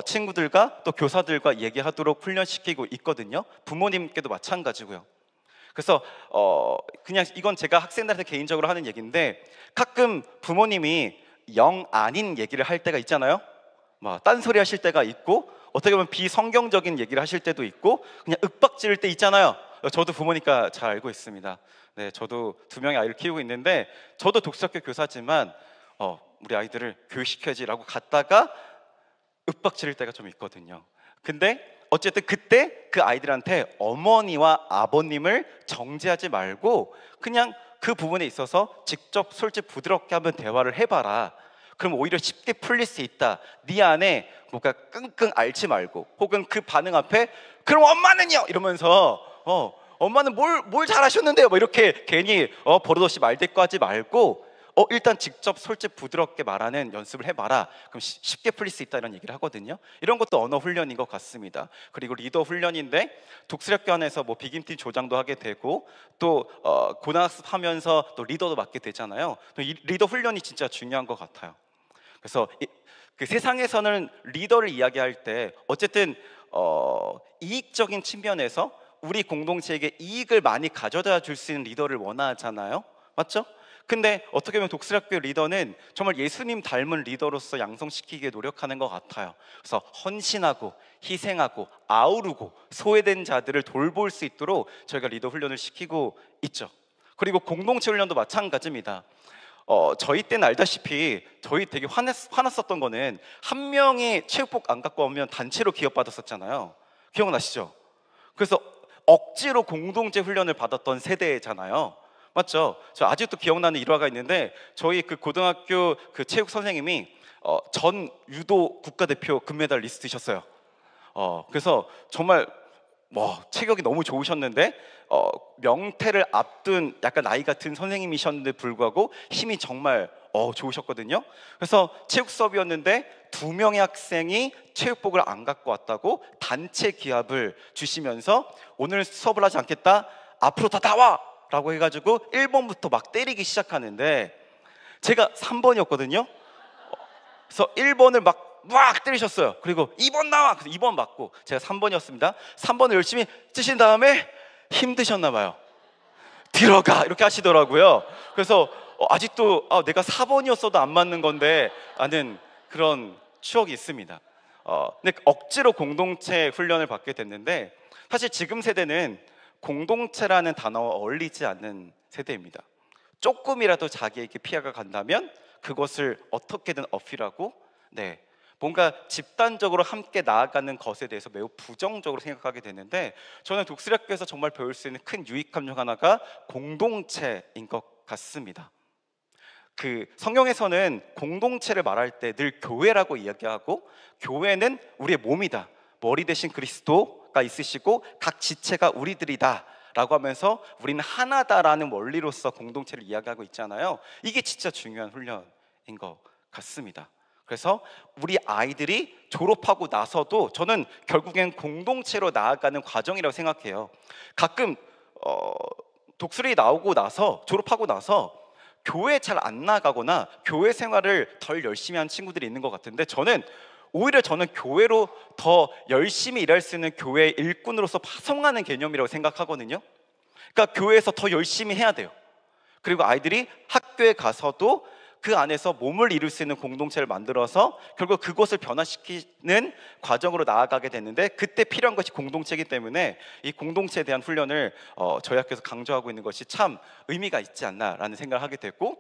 친구들과 또 교사들과 얘기하도록 훈련시키고 있거든요. 부모님께도 마찬가지고요. 그래서 그냥 이건 제가 학생들한테 개인적으로 하는 얘기인데, 가끔 부모님이 영 아닌 얘기를 할 때가 있잖아요. 막 딴소리 하실 때가 있고, 어떻게 보면 비성경적인 얘기를 하실 때도 있고, 그냥 윽박 지를 때 있잖아요. 저도 부모니까 잘 알고 있습니다. 저도 2명의 아이를 키우고 있는데, 저도 독서학교 교사지만 우리 아이들을 교육시켜야지라고 갔다가 윽박 지를 때가 좀 있거든요. 근데 어쨌든 그때 그 아이들한테 어머니와 아버님을 정죄하지 말고 그냥 그 부분에 있어서 직접 솔직 부드럽게 한번 대화를 해봐라. 그럼 오히려 쉽게 풀릴 수 있다. 네 안에 뭔가 끙끙 앓지 말고, 혹은 그 반응 앞에 그럼 엄마는요? 이러면서 엄마는 뭘 잘하셨는데요? 뭐 이렇게 괜히 버릇없이 말대꾸하지 말고 일단 직접 솔직 부드럽게 말하는 연습을 해봐라. 그럼 쉽게 풀릴 수 있다, 이런 얘기를 하거든요. 이런 것도 언어 훈련인 것 같습니다. 그리고 리더 훈련인데, 독수리학교 안에서 뭐 비김팀 조장도 하게 되고 또 고등학습하면서 또 리더도 맡게 되잖아요. 또 이 리더 훈련이 진짜 중요한 것 같아요. 그래서 그 세상에서는 리더를 이야기할 때 어쨌든 이익적인 측면에서 우리 공동체에게 이익을 많이 가져다 줄 수 있는 리더를 원하잖아요. 맞죠? 근데 어떻게 보면 독수리학교 리더는 정말 예수님 닮은 리더로서 양성시키기에 노력하는 것 같아요. 그래서 헌신하고 희생하고 아우르고 소외된 자들을 돌볼 수 있도록 저희가 리더 훈련을 시키고 있죠. 그리고 공동체 훈련도 마찬가지입니다. 저희 때는 알다시피 저희 되게 화났었던 거는 한 명이 체육복 안 갖고 오면 단체로 기업받았었잖아요. 기억나시죠? 그래서 억지로 공동체 훈련을 받았던 세대잖아요. 맞죠? 저 아직도 기억나는 일화가 있는데, 저희 그 고등학교 그 체육 선생님이 전 유도 국가대표 금메달리스트셨어요. 그래서 정말 체격이 너무 좋으셨는데 명태를 앞둔 약간 나이 같은 선생님이셨는데 불구하고 힘이 정말 좋으셨거든요. 그래서 체육 수업이었는데 2명의 학생이 체육복을 안 갖고 왔다고 단체 기합을 주시면서 오늘 수업을 하지 않겠다, 앞으로 다 나와! 라고 해가지고 1번부터 막 때리기 시작하는데, 제가 3번이었거든요. 그래서 1번을 막 때리셨어요. 그리고 2번 나와! 그래서 2번 맞고, 제가 3번이었습니다. 3번을 열심히 치신 다음에 힘드셨나 봐요. 들어가 이렇게 하시더라고요. 그래서 아직도 내가 4번이었어도 안 맞는 건데 하는 그런 추억이 있습니다. 근데 억지로 공동체 훈련을 받게 됐는데 사실 지금 세대는 공동체라는 단어와 어울리지 않는 세대입니다. 조금이라도 자기에게 피해가 간다면 그것을 어떻게든 어필하고 뭔가 집단적으로 함께 나아가는 것에 대해서 매우 부정적으로 생각하게 되는데, 저는 독수리학교에서 정말 배울 수 있는 큰 유익함 중 하나가 공동체인 것 같습니다. 그 성경에서는 공동체를 말할 때 늘 교회라고 이야기하고, 교회는 우리의 몸이다, 머리 대신 그리스도가 있으시고 각 지체가 우리들이다 라고 하면서 우리는 하나다라는 원리로서 공동체를 이야기하고 있잖아요. 이게 진짜 중요한 훈련인 것 같습니다. 그래서 우리 아이들이 졸업하고 나서도 저는 결국엔 공동체로 나아가는 과정이라고 생각해요. 가끔 독수리 나오고 나서, 졸업하고 나서 교회 잘 안 나가거나 교회 생활을 덜 열심히 한 친구들이 있는 것 같은데, 오히려 저는 교회로 더 열심히 일할 수 있는 교회의 일꾼으로서 파송하는 개념이라고 생각하거든요. 그러니까 교회에서 더 열심히 해야 돼요. 그리고 아이들이 학교에 가서도 그 안에서 몸을 이룰 수 있는 공동체를 만들어서 결국 그것을 변화시키는 과정으로 나아가게 되는데, 그때 필요한 것이 공동체이기 때문에 이 공동체에 대한 훈련을 저희 학교에서 강조하고 있는 것이 참 의미가 있지 않나라는 생각을 하게 됐고,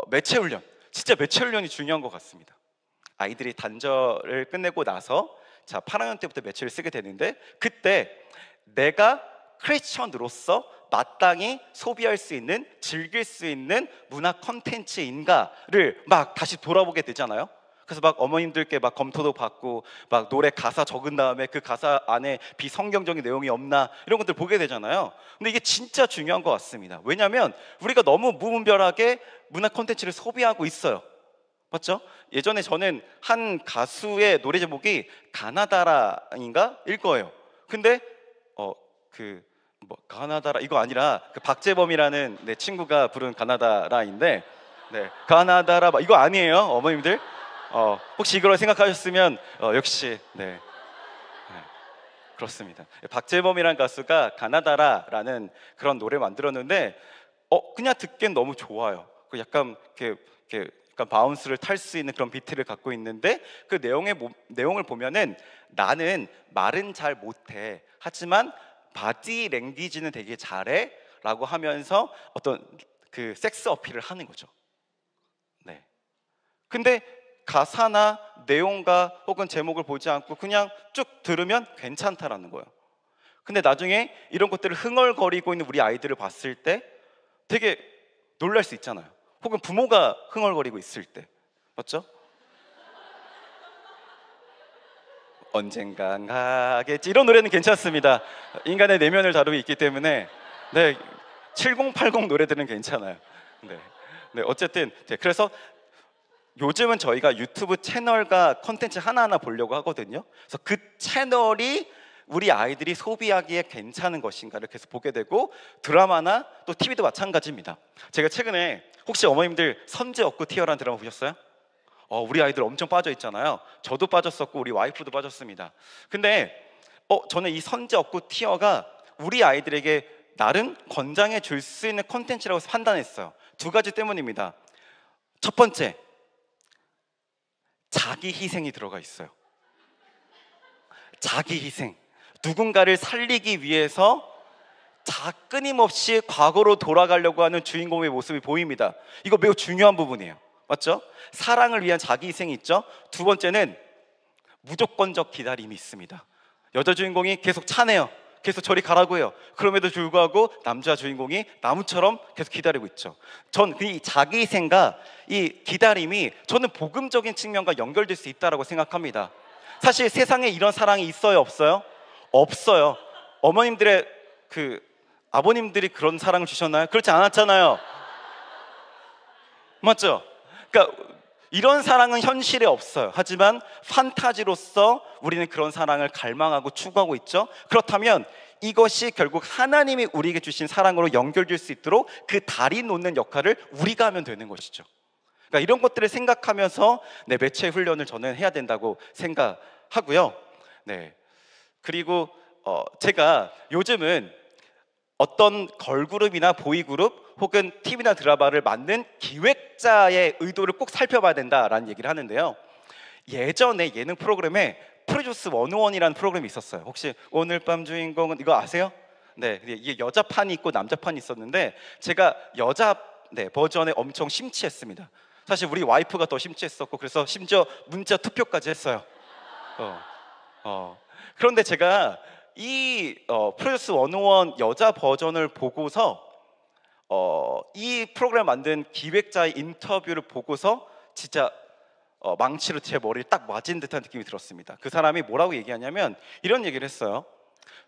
매체 훈련, 진짜 매체 훈련이 중요한 것 같습니다. 아이들이 단절을 끝내고 나서 8학년 때부터 매체를 쓰게 되는데, 그때 내가 크리스천으로서 마땅히 소비할 수 있는, 즐길 수 있는 문화 콘텐츠인가를 막 다시 돌아보게 되잖아요. 그래서 막 어머님들께 막 검토도 받고 막 노래 가사 적은 다음에 그 가사 안에 비성경적인 내용이 없나 이런 것들 보게 되잖아요. 근데 이게 진짜 중요한 것 같습니다. 왜냐하면 우리가 너무 무분별하게 문화 콘텐츠를 소비하고 있어요. 맞죠? 예전에 저는 한 가수의 노래 제목이 가나다라인가 일 거예요. 근데 가나다라 이거 아니라 그 박재범이라는 친구가 부른 가나다라인데, 가나다라 이거 아니에요, 어머님들. 혹시 이걸 생각하셨으면 역시 그렇습니다. 박재범이라는 가수가 가나다라라는 그런 노래를 만들었는데 그냥 듣기엔 너무 좋아요. 약간 이렇게 약간 바운스를 탈 수 있는 그런 비트를 갖고 있는데, 그 내용을 보면은 나는 말은 잘 못해, 하지만 바디 랭귀지는 되게 잘해 라고 하면서 어떤 그 섹스 어필을 하는 거죠. 근데 가사나 내용과 혹은 제목을 보지 않고 그냥 쭉 들으면 괜찮다라는 거예요. 근데 나중에 이런 것들을 흥얼거리고 있는 우리 아이들을 봤을 때 되게 놀랄 수 있잖아요. 혹은 부모가 흥얼거리고 있을 때, 맞죠? 언젠간 가겠지, 이런 노래는 괜찮습니다. 인간의 내면을 다루고 있기 때문에 7080 노래들은 괜찮아요. 어쨌든 그래서 요즘은 저희가 유튜브 채널과 컨텐츠 하나하나 보려고 하거든요. 그래서 그 채널이 우리 아이들이 소비하기에 괜찮은 것인가를 계속 보게 되고, 드라마나 또 TV도 마찬가지입니다. 제가 최근에, 혹시 어머님들 선제업구 티어라는 드라마 보셨어요? 우리 아이들 엄청 빠져 있잖아요. 저도 빠졌었고 우리 와이프도 빠졌습니다. 근데 저는 이 선제업구 티어가 우리 아이들에게 나름 권장해 줄 수 있는 콘텐츠라고 판단했어요. 두 가지 때문입니다. 첫 번째, 자기 희생이 들어가 있어요. 자기 희생, 누군가를 살리기 위해서 끊임없이 과거로 돌아가려고 하는 주인공의 모습이 보입니다. 이거 매우 중요한 부분이에요. 맞죠? 사랑을 위한 자기 희생이 있죠. 두 번째는 무조건적 기다림이 있습니다. 여자 주인공이 계속 차네요. 계속 저리 가라고 해요. 그럼에도 불구하고 남자 주인공이 나무처럼 계속 기다리고 있죠. 전 이 자기 희생과 이 기다림이 저는 복음적인 측면과 연결될 수 있다고 생각합니다. 사실 세상에 이런 사랑이 있어요, 없어요? 없어요. 어머님들의 아버님들이 그런 사랑을 주셨나요? 그렇지 않았잖아요. 맞죠? 그러니까 이런 사랑은 현실에 없어요. 하지만 판타지로서 우리는 그런 사랑을 갈망하고 추구하고 있죠. 그렇다면 이것이 결국 하나님이 우리에게 주신 사랑으로 연결될 수 있도록 그 다리 놓는 역할을 우리가 하면 되는 것이죠. 그러니까 이런 것들을 생각하면서 매체 훈련을 저는 해야 된다고 생각하고요. 그리고 제가 요즘은 어떤 걸그룹이나 보이그룹 혹은 TV나 드라마를 만든 기획자의 의도를 꼭 살펴봐야 된다라는 얘기를 하는데요. 예전에 예능 프로그램에 프로듀스 101이라는 프로그램이 있었어요. 혹시 오늘 밤 주인공은 이거 아세요? 네, 이게 여자판이 있고 남자판이 있었는데 제가 여자 버전에 엄청 심취했습니다. 사실 우리 와이프가 더 심취했었고 그래서 심지어 문자 투표까지 했어요. 어, 그런데 제가 이 프로듀스 101 여자 버전을 보고서 이 프로그램 만든 기획자의 인터뷰를 보고서 진짜 망치로 제 머리를 딱 맞은 듯한 느낌이 들었습니다. 그 사람이 뭐라고 얘기하냐면 이런 얘기를 했어요.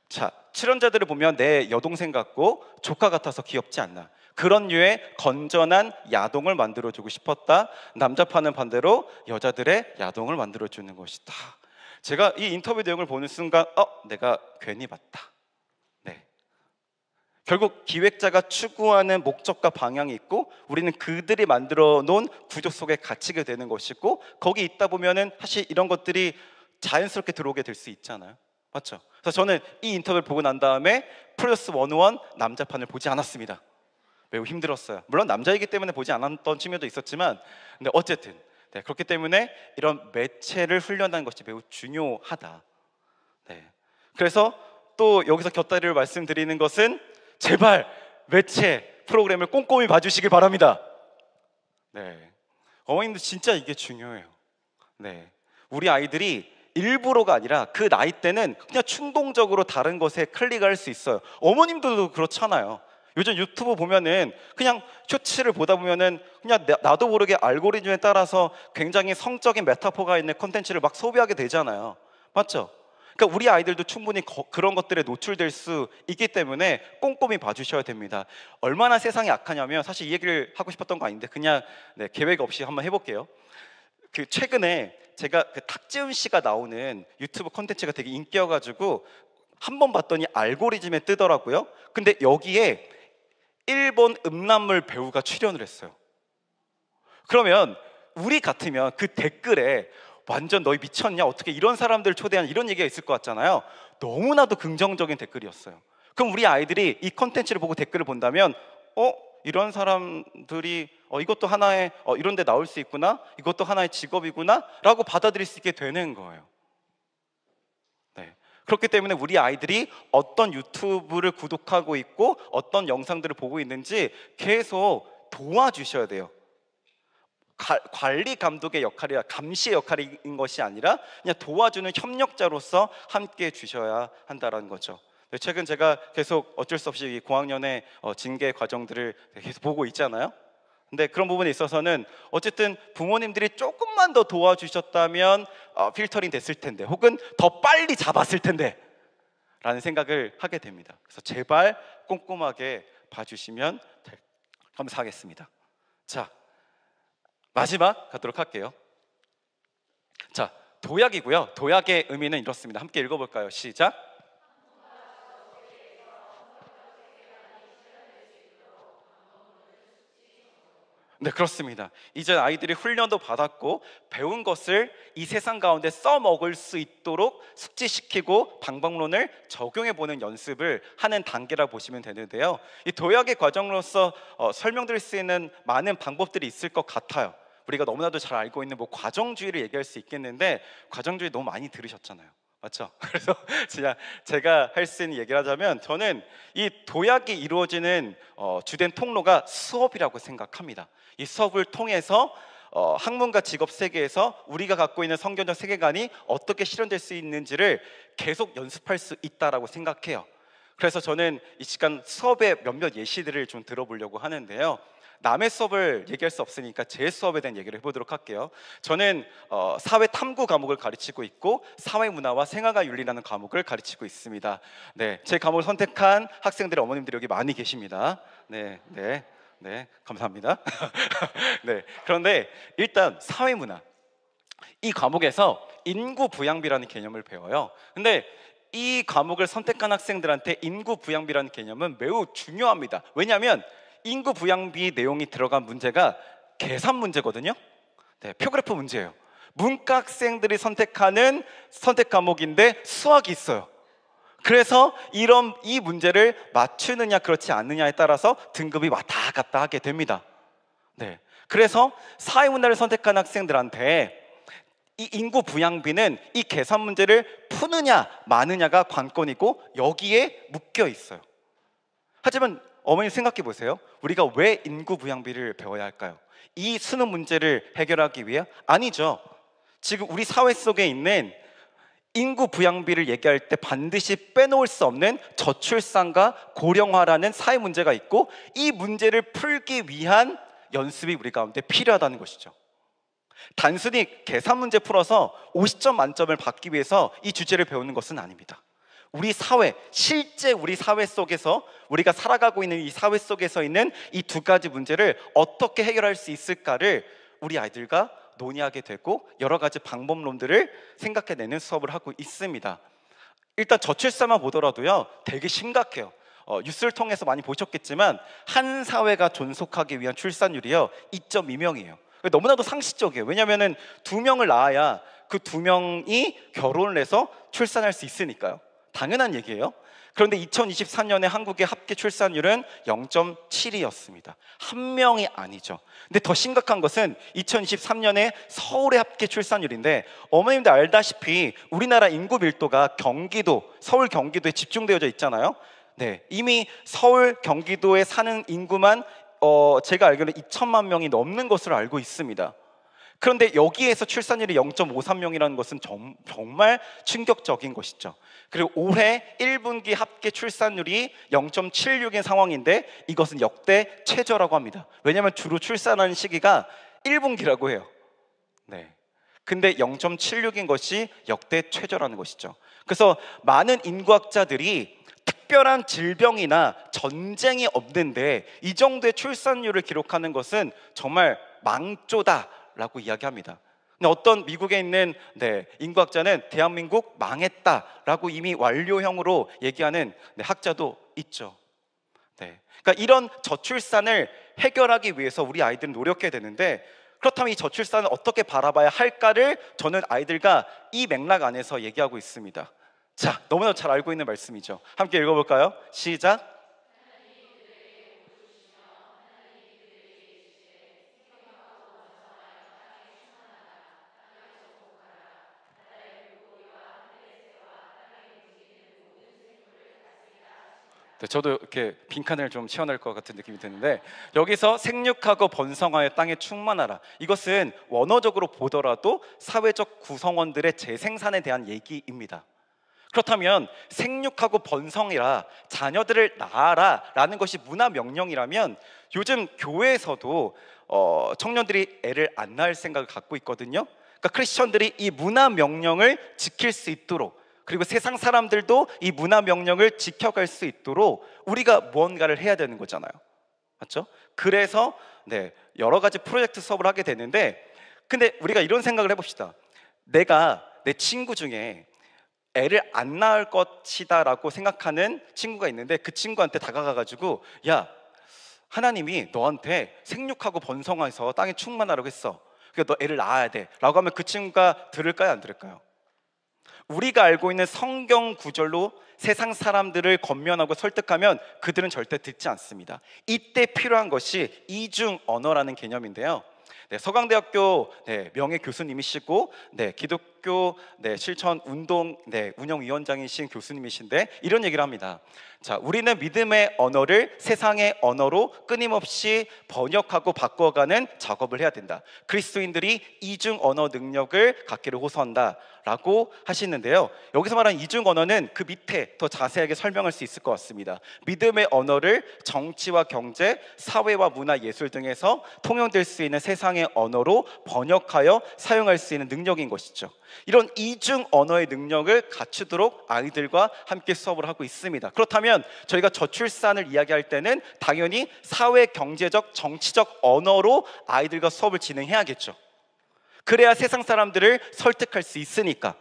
자, 출연자들을 보면 내 여동생 같고 조카 같아서 귀엽지 않나. 그런 류의 건전한 야동을 만들어주고 싶었다. 남자파는 반대로 여자들의 야동을 만들어주는 것이다. 제가 이 인터뷰 내용을 보는 순간 내가 괜히 봤다. 네. 결국 기획자가 추구하는 목적과 방향이 있고 우리는 그들이 만들어 놓은 구조 속에 갇히게 되는 것이고 거기 있다 보면은 사실 이런 것들이 자연스럽게 들어오게 될 수 있잖아요. 맞죠? 그래서 저는 이 인터뷰를 보고 난 다음에 프로듀스 101 남자판을 보지 않았습니다. 매우 힘들었어요. 물론 남자이기 때문에 보지 않았던 측면도 있었지만 근데 어쨌든 그렇기 때문에 이런 매체를 훈련하는 것이 매우 중요하다. 그래서 또 여기서 곁다리를 말씀드리는 것은 제발 매체 프로그램을 꼼꼼히 봐주시길 바랍니다. 어머님도 진짜 이게 중요해요. 우리 아이들이 일부러가 아니라 그 나이 때는 그냥 충동적으로 다른 것에 클릭할 수 있어요. 어머님들도 그렇잖아요. 요즘 유튜브 보면은 그냥 쇼츠를 보다 보면은 그냥 나도 모르게 알고리즘에 따라서 굉장히 성적인 메타포가 있는 콘텐츠를 막 소비하게 되잖아요. 맞죠? 그러니까 우리 아이들도 충분히 그런 것들에 노출될 수 있기 때문에 꼼꼼히 봐주셔야 됩니다. 얼마나 세상이 악하냐면 사실 이 얘기를 하고 싶었던 거 아닌데 그냥 계획 없이 한번 해볼게요. 그 최근에 제가 그 탁재훈 씨가 나오는 유튜브 콘텐츠가 되게 인기여가지고 한번 봤더니 알고리즘에 뜨더라고요. 근데 여기에 일본 음란물 배우가 출연을 했어요. 그러면 우리 같으면 그 댓글에 완전 너희 미쳤냐? 어떻게 이런 사람들 초대한 이런 얘기가 있을 것 같잖아요. 너무나도 긍정적인 댓글이었어요. 그럼 우리 아이들이 이 컨텐츠를 보고 댓글을 본다면 이런 사람들이 이것도 하나의 이런 데 나올 수 있구나, 이것도 하나의 직업이구나 라고 받아들일 수 있게 되는 거예요. 그렇기 때문에 우리 아이들이 어떤 유튜브를 구독하고 있고 어떤 영상들을 보고 있는지 계속 도와주셔야 돼요. 관리 감독의 역할이라 감시의 역할인 것이 아니라 그냥 도와주는 협력자로서 함께 주셔야 한다는 거죠. 최근 제가 계속 어쩔 수 없이 이 고학년의 징계 과정들을 계속 보고 있잖아요. 근데 그런 부분에 있어서는 어쨌든 부모님들이 조금만 더 도와주셨다면 필터링 됐을 텐데 혹은 더 빨리 잡았을 텐데 라는 생각을 하게 됩니다. 그래서 제발 꼼꼼하게 봐주시면 감사하겠습니다. 자, 마지막 가도록 할게요. 자, 도약이고요. 도약의 의미는 이렇습니다. 함께 읽어볼까요? 시작. 네, 그렇습니다. 이제 아이들이 훈련도 받았고 배운 것을 이 세상 가운데 써먹을 수 있도록 숙지시키고 방법론을 적용해보는 연습을 하는 단계라 보시면 되는데요. 이 도약의 과정으로서 설명드릴 수 있는 많은 방법들이 있을 것 같아요. 우리가 너무나도 잘 알고 있는 뭐 과정주의를 얘기할 수 있겠는데 과정주의 너무 많이 들으셨잖아요. 맞죠? 그래서 제가 할 수 있는 얘기를 하자면 저는 이 도약이 이루어지는 주된 통로가 수업이라고 생각합니다. 이 수업을 통해서 학문과 직업 세계에서 우리가 갖고 있는 성경적 세계관이 어떻게 실현될 수 있는지를 계속 연습할 수 있다라고 생각해요. 그래서 저는 이 시간 수업의 몇몇 예시들을 좀 들어보려고 하는데요. 남의 수업을 얘기할 수 없으니까 제 수업에 대한 얘기를 해보도록 할게요. 저는 사회 탐구 과목을 가르치고 있고 사회문화와 생활과 윤리라는 과목을 가르치고 있습니다. 제 과목을 선택한 학생들의 어머님들이 여기 많이 계십니다. 네, 감사합니다. 그런데 일단 사회문화 이 과목에서 인구 부양비라는 개념을 배워요. 근데 이 과목을 선택한 학생들한테 인구 부양비라는 개념은 매우 중요합니다. 왜냐하면 인구 부양비 내용이 들어간 문제가 계산 문제거든요. 표그래프 문제예요. 문과 학생들이 선택하는 선택 과목인데 수학이 있어요. 그래서 이 문제를 맞추느냐 그렇지 않느냐에 따라서 등급이 왔다 갔다 하게 됩니다. 네. 그래서 사회문화를 선택한 학생들한테 이 인구 부양비는 이 계산 문제를 푸느냐 마느냐가 관건이고 여기에 묶여 있어요. 하지만 어머니 생각해 보세요. 우리가 왜 인구 부양비를 배워야 할까요? 이 수능 문제를 해결하기 위해? 아니죠. 지금 우리 사회 속에 있는 인구 부양비를 얘기할 때 반드시 빼놓을 수 없는 저출산과 고령화라는 사회 문제가 있고, 이 문제를 풀기 위한 연습이 우리 가운데 필요하다는 것이죠. 단순히 계산 문제 풀어서 50점 만점을 받기 위해서 이 주제를 배우는 것은 아닙니다. 우리 사회, 실제 우리 사회 속에서 우리가 살아가고 있는 이 사회 속에서 있는 이 두 가지 문제를 어떻게 해결할 수 있을까를 우리 아이들과 논의하게 되고 여러 가지 방법론들을 생각해내는 수업을 하고 있습니다. 일단 저출산만 보더라도요 되게 심각해요. 뉴스를 통해서 많이 보셨겠지만 한 사회가 존속하기 위한 출산율이요 2.2명이에요. 너무나도 상식적이에요. 왜냐하면 2명을 낳아야 그 2명이 결혼을 해서 출산할 수 있으니까요. 당연한 얘기예요. 그런데 2023년에 한국의 합계 출산율은 0.7이었습니다. 한 명이 아니죠. 근데 더 심각한 것은 2023년에 서울의 합계 출산율인데, 어머님들 알다시피 우리나라 인구 밀도가 서울 경기도에 집중되어져 있잖아요. 네, 이미 서울 경기도에 사는 인구만 제가 알기로는 2천만 명이 넘는 것으로 알고 있습니다. 그런데 여기에서 출산율이 0.53명이라는 것은 정말 충격적인 것이죠. 그리고 올해 1분기 합계 출산율이 0.76인 상황인데 이것은 역대 최저라고 합니다. 왜냐하면 주로 출산하는 시기가 1분기라고 해요. 네. 근데 0.76인 것이 역대 최저라는 것이죠. 그래서 많은 인구학자들이 특별한 질병이나 전쟁이 없는데 이 정도의 출산율을 기록하는 것은 정말 망조다라고 이야기합니다. 근데 어떤 미국에 있는 인구학자는 대한민국 망했다라고 이미 완료형으로 얘기하는 학자도 있죠. 그러니까 이런 저출산을 해결하기 위해서 우리 아이들은 노력해야 되는데, 그렇다면 이 저출산을 어떻게 바라봐야 할까를 저는 아이들과 이 맥락 안에서 얘기하고 있습니다. 자, 너무나 잘 알고 있는 말씀이죠. 함께 읽어볼까요? 시작. 네, 저도 이렇게 빈칸을 좀 채워낼 것 같은 느낌이 드는데, 여기서 생육하고 번성하여 땅에 충만하라, 이것은 원어적으로 보더라도 사회적 구성원들의 재생산에 대한 얘기입니다. 그렇다면 생육하고 번성이라, 자녀들을 낳아라 라는 것이 문화 명령이라면 요즘 교회에서도 청년들이 애를 안 낳을 생각을 갖고 있거든요. 그러니까 크리스천들이 이 문화 명령을 지킬 수 있도록, 그리고 세상 사람들도 이 문화 명령을 지켜갈 수 있도록 우리가 무언가를 해야 되는 거잖아요. 맞죠? 그래서 여러 가지 프로젝트 수업을 하게 되는데, 근데 우리가 이런 생각을 해봅시다. 내가 내 친구 중에 애를 안 낳을 것이다 라고 생각하는 친구가 있는데, 그 친구한테 다가가가지고 야, 하나님이 너한테 생육하고 번성해서 땅에 충만하라고 했어. 그러니까 너 애를 낳아야 돼 라고 하면 그 친구가 들을까요, 안 들을까요? 우리가 알고 있는 성경 구절로 세상 사람들을 권면하고 설득하면 그들은 절대 듣지 않습니다. 이때 필요한 것이 이중 언어라는 개념인데요. 서강대학교 명예 교수님이시고 기독교 실천 운동 운영위원장이신 교수님이신데 이런 얘기를 합니다. 자, 우리는 믿음의 언어를 세상의 언어로 끊임없이 번역하고 바꿔가는 작업을 해야 된다. 그리스도인들이 이중 언어 능력을 갖기를 호소한다 라고 하시는데요, 여기서 말하는 이중 언어는 그 밑에 더 자세하게 설명할 수 있을 것 같습니다. 믿음의 언어를 정치와 경제, 사회와 문화, 예술 등에서 통용될 수 있는 세상의 언어로 번역하여 사용할 수 있는 능력인 것이죠. 이런 이중 언어의 능력을 갖추도록 아이들과 함께 수업을 하고 있습니다. 그렇다면 저희가 저출산을 이야기할 때는 당연히 사회, 경제적, 정치적 언어로 아이들과 수업을 진행해야겠죠. 그래야 세상 사람들을 설득할 수 있으니까.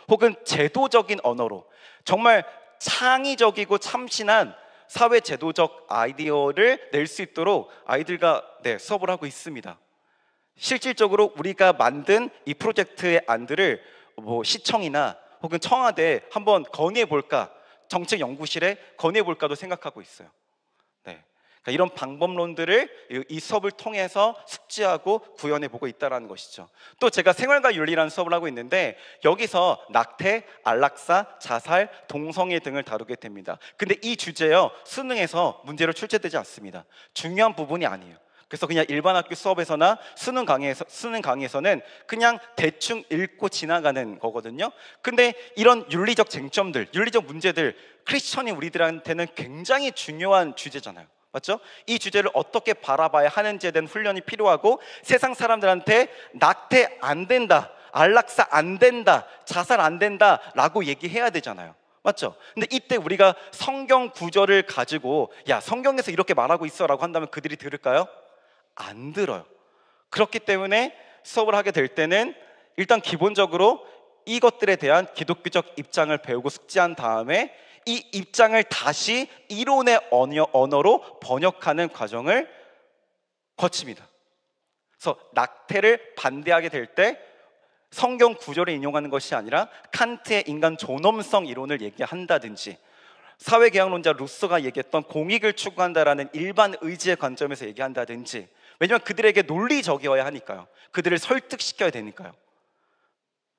혹은 제도적인 언어로 정말 창의적이고 참신한 사회 제도적 아이디어를 낼 수 있도록 아이들과 수업을 하고 있습니다. 실질적으로 우리가 만든 이 프로젝트의 안들을 시청이나 혹은 청와대에 한번 건의해 볼까, 정책 연구실에 건의해 볼까도 생각하고 있어요. 네. 그러니까 이런 방법론들을 이 수업을 통해서 숙지하고 구현해 보고 있다는 것이죠. 또 제가 생활과 윤리라는 수업을 하고 있는데 여기서 낙태, 안락사, 자살, 동성애 등을 다루게 됩니다. 근데 이 주제요, 수능에서 문제로 출제되지 않습니다. 중요한 부분이 아니에요. 그래서 그냥 일반 학교 수업에서나 수능 강의에서는 그냥 대충 읽고 지나가는 거거든요. 근데 이런 윤리적 쟁점들, 윤리적 문제들, 크리스천이 우리들한테는 굉장히 중요한 주제잖아요. 맞죠? 이 주제를 어떻게 바라봐야 하는지에 대한 훈련이 필요하고, 세상 사람들한테 낙태 안 된다, 안락사 안 된다, 자살 안 된다 라고 얘기해야 되잖아요. 맞죠? 근데 이때 우리가 성경 구절을 가지고 야, 성경에서 이렇게 말하고 있어 라고 한다면 그들이 들을까요? 안 들어요. 그렇기 때문에 수업을 하게 될 때는 일단 기본적으로 이것들에 대한 기독교적 입장을 배우고 숙지한 다음에 이 입장을 다시 이론의 언어로 번역하는 과정을 거칩니다. 그래서 낙태를 반대하게 될 때 성경 구절을 인용하는 것이 아니라 칸트의 인간 존엄성 이론을 얘기한다든지, 사회계약론자 루소가 얘기했던 공익을 추구한다라는 일반 의지의 관점에서 얘기한다든지, 왜냐하면 그들에게 논리적이어야 하니까요. 그들을 설득시켜야 되니까요.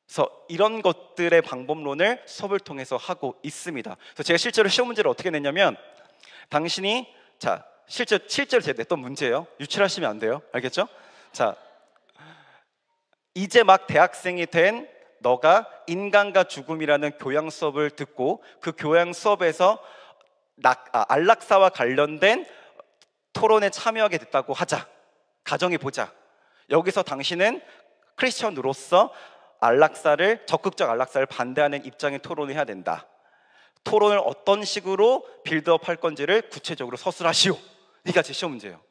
그래서 이런 것들의 방법론을 수업을 통해서 하고 있습니다. 그래서 제가 실제로 시험 문제를 어떻게 냈냐면, 당신이 실제로 제가 냈던 문제예요. 유출하시면 안 돼요. 알겠죠? 자, 이제 막 대학생이 된 너가 인간과 죽음이라는 교양 수업을 듣고 그 교양 수업에서 안락사와 관련된 토론에 참여하게 됐다고 하자. 가정해 보자. 여기서 당신은 크리스천으로서 적극적 안락사를 반대하는 입장의 토론을 해야 된다. 토론을 어떤 식으로 빌드업 할 건지를 구체적으로 서술하시오. 이게 제 시험 문제예요.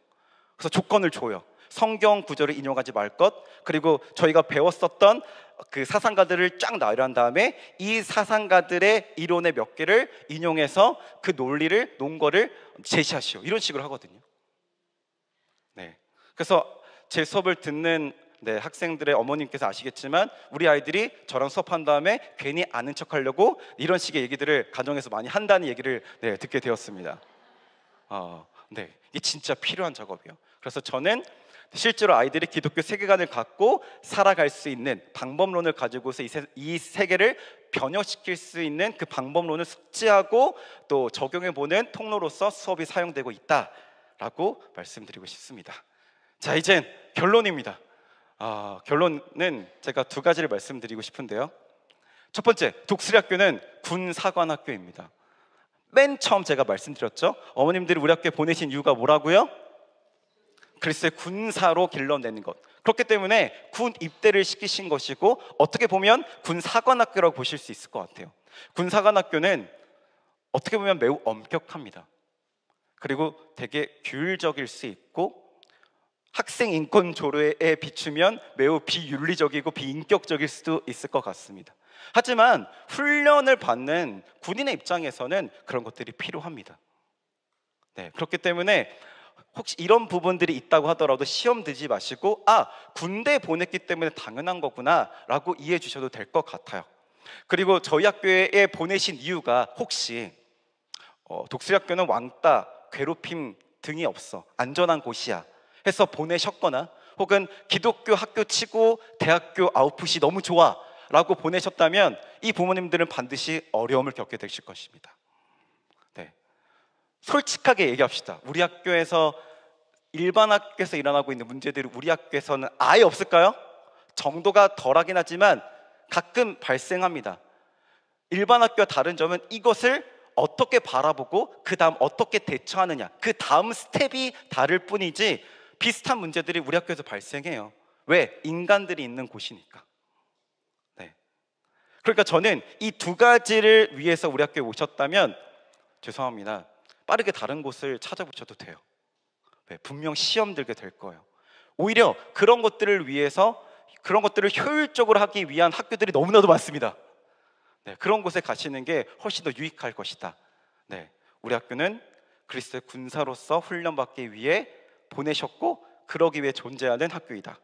그래서 조건을 줘요. 성경 구절을 인용하지 말 것, 그리고 저희가 배웠었던 그 사상가들을 쫙 나열한 다음에 이 사상가들의 이론의 몇 개를 인용해서 그 논거를 제시하시오. 이런 식으로 하거든요. 네. 그래서 제 수업을 듣는 학생들의 어머님께서 아시겠지만 우리 아이들이 저랑 수업한 다음에 괜히 아는 척하려고 이런 식의 얘기들을 가정에서 많이 한다는 얘기를 듣게 되었습니다. 이게 진짜 필요한 작업이에요. 그래서 저는 실제로 아이들이 기독교 세계관을 갖고 살아갈 수 있는 방법론을 가지고서 이 세계를 변혁시킬 수 있는 그 방법론을 숙지하고 또 적용해보는 통로로서 수업이 사용되고 있다라고 말씀드리고 싶습니다. 자, 이젠 결론입니다. 결론은 제가 두 가지를 말씀드리고 싶은데요. 첫 번째, 독수리학교는 군사관학교입니다. 맨 처음 제가 말씀드렸죠. 어머님들이 우리 학교에 보내신 이유가 뭐라고요? 그리스도의 군사로 길러내는 것. 그렇기 때문에 군 입대를 시키신 것이고, 어떻게 보면 군사관학교라고 보실 수 있을 것 같아요. 군사관학교는 어떻게 보면 매우 엄격합니다. 그리고 되게 규율적일 수 있고, 학생 인권 조례에 비추면 매우 비윤리적이고 비인격적일 수도 있을 것 같습니다. 하지만 훈련을 받는 군인의 입장에서는 그런 것들이 필요합니다. 그렇기 때문에 혹시 이런 부분들이 있다고 하더라도 시험 들지 마시고 군대에 보냈기 때문에 당연한 거구나 라고 이해해 주셔도 될 것 같아요. 그리고 저희 학교에 보내신 이유가 혹시 독수리학교는 왕따, 괴롭힘 등이 없어, 안전한 곳이야 해서 보내셨거나, 혹은 기독교 학교 치고 대학교 아웃풋이 너무 좋아 라고 보내셨다면 이 부모님들은 반드시 어려움을 겪게 되실 것입니다. 솔직하게 얘기합시다. 우리 학교에서, 일반 학교에서 일어나고 있는 문제들이 우리 학교에서는 아예 없을까요? 정도가 덜하긴 하지만 가끔 발생합니다. 일반 학교와 다른 점은 이것을 어떻게 바라보고 그 다음 어떻게 대처하느냐, 그 다음 스텝이 다를 뿐이지 비슷한 문제들이 우리 학교에서 발생해요. 왜? 인간들이 있는 곳이니까. 그러니까 저는 이 두 가지를 위해서 우리 학교에 오셨다면 죄송합니다, 빠르게 다른 곳을 찾아보셔도 돼요. 분명 시험 들게 될 거예요. 오히려 그런 것들을 위해서, 그런 것들을 효율적으로 하기 위한 학교들이 너무나도 많습니다. 그런 곳에 가시는 게 훨씬 더 유익할 것이다. 우리 학교는 그리스도의 군사로서 훈련받기 위해 보내셨고, 그러기 위해 존재하는 학교이다.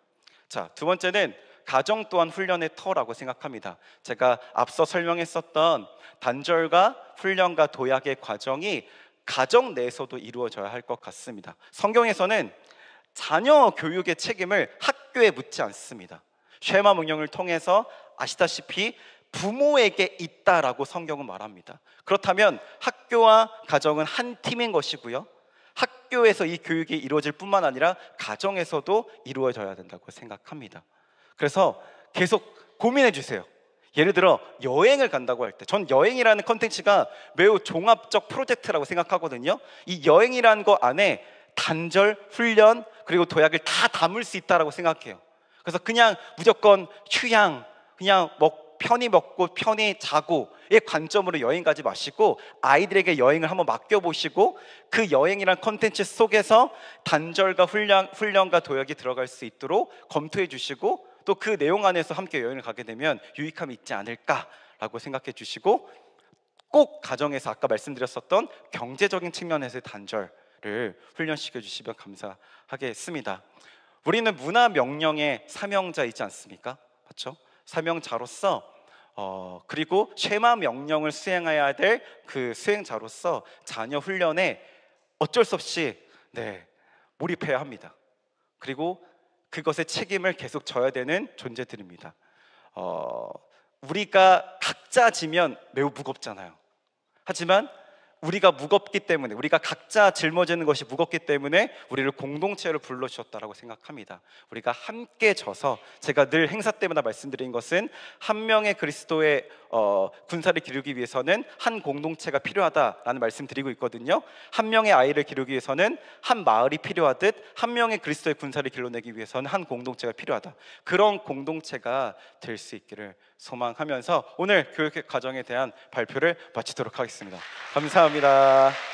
자, 두 번째는 가정 또한 훈련의 터라고 생각합니다. 제가 앞서 설명했었던 단절과 훈련과 도약의 과정이 가정 내에서도 이루어져야 할 것 같습니다. 성경에서는 자녀 교육의 책임을 학교에 묻지 않습니다. 쉐마 명령을 통해서 아시다시피 부모에게 있다라고 성경은 말합니다. 그렇다면 학교와 가정은 한 팀인 것이고요, 학교에서 이 교육이 이루어질 뿐만 아니라 가정에서도 이루어져야 된다고 생각합니다. 그래서 계속 고민해 주세요. 예를 들어 여행을 간다고 할 때, 전 여행이라는 컨텐츠가 매우 종합적 프로젝트라고 생각하거든요. 이 여행이라는 거 안에 단절, 훈련, 그리고 도약을 다 담을 수 있다라고 생각해요. 그래서 그냥 무조건 휴양, 그냥 편히 먹고 편히 자고의 관점으로 여행 가지 마시고, 아이들에게 여행을 한번 맡겨보시고 그 여행이란 컨텐츠 속에서 단절과 훈련과 도약이 들어갈 수 있도록 검토해 주시고, 또 그 내용 안에서 함께 여행을 가게 되면 유익함이 있지 않을까라고 생각해 주시고, 꼭 가정에서 아까 말씀드렸었던 경제적인 측면에서의 단절을 훈련시켜 주시면 감사하겠습니다. 우리는 문화 명령의 사명자이지 않습니까? 맞죠? 사명자로서 그리고 쉐마 명령을 수행해야 될 그 수행자로서 자녀 훈련에 어쩔 수 없이 몰입해야 합니다. 그리고 그것의 책임을 계속 져야 되는 존재들입니다. 우리가 각자 지면 매우 무겁잖아요. 하지만 우리가 무겁기 때문에, 우리가 각자 짊어지는 것이 무겁기 때문에 우리를 공동체로 불러주셨다라고 생각합니다. 우리가 함께 져서, 제가 늘 행사 때마다 말씀드린 것은 한 명의 그리스도의 군사를 기르기 위해서는 한 공동체가 필요하다라는 말씀 드리고 있거든요. 한 명의 아이를 기르기 위해서는 한 마을이 필요하듯 한 명의 그리스도의 군사를 길러내기 위해서는 한 공동체가 필요하다. 그런 공동체가 될 수 있기를 소망하면서 오늘 교육 과정에 대한 발표를 마치도록 하겠습니다. 감사합니다.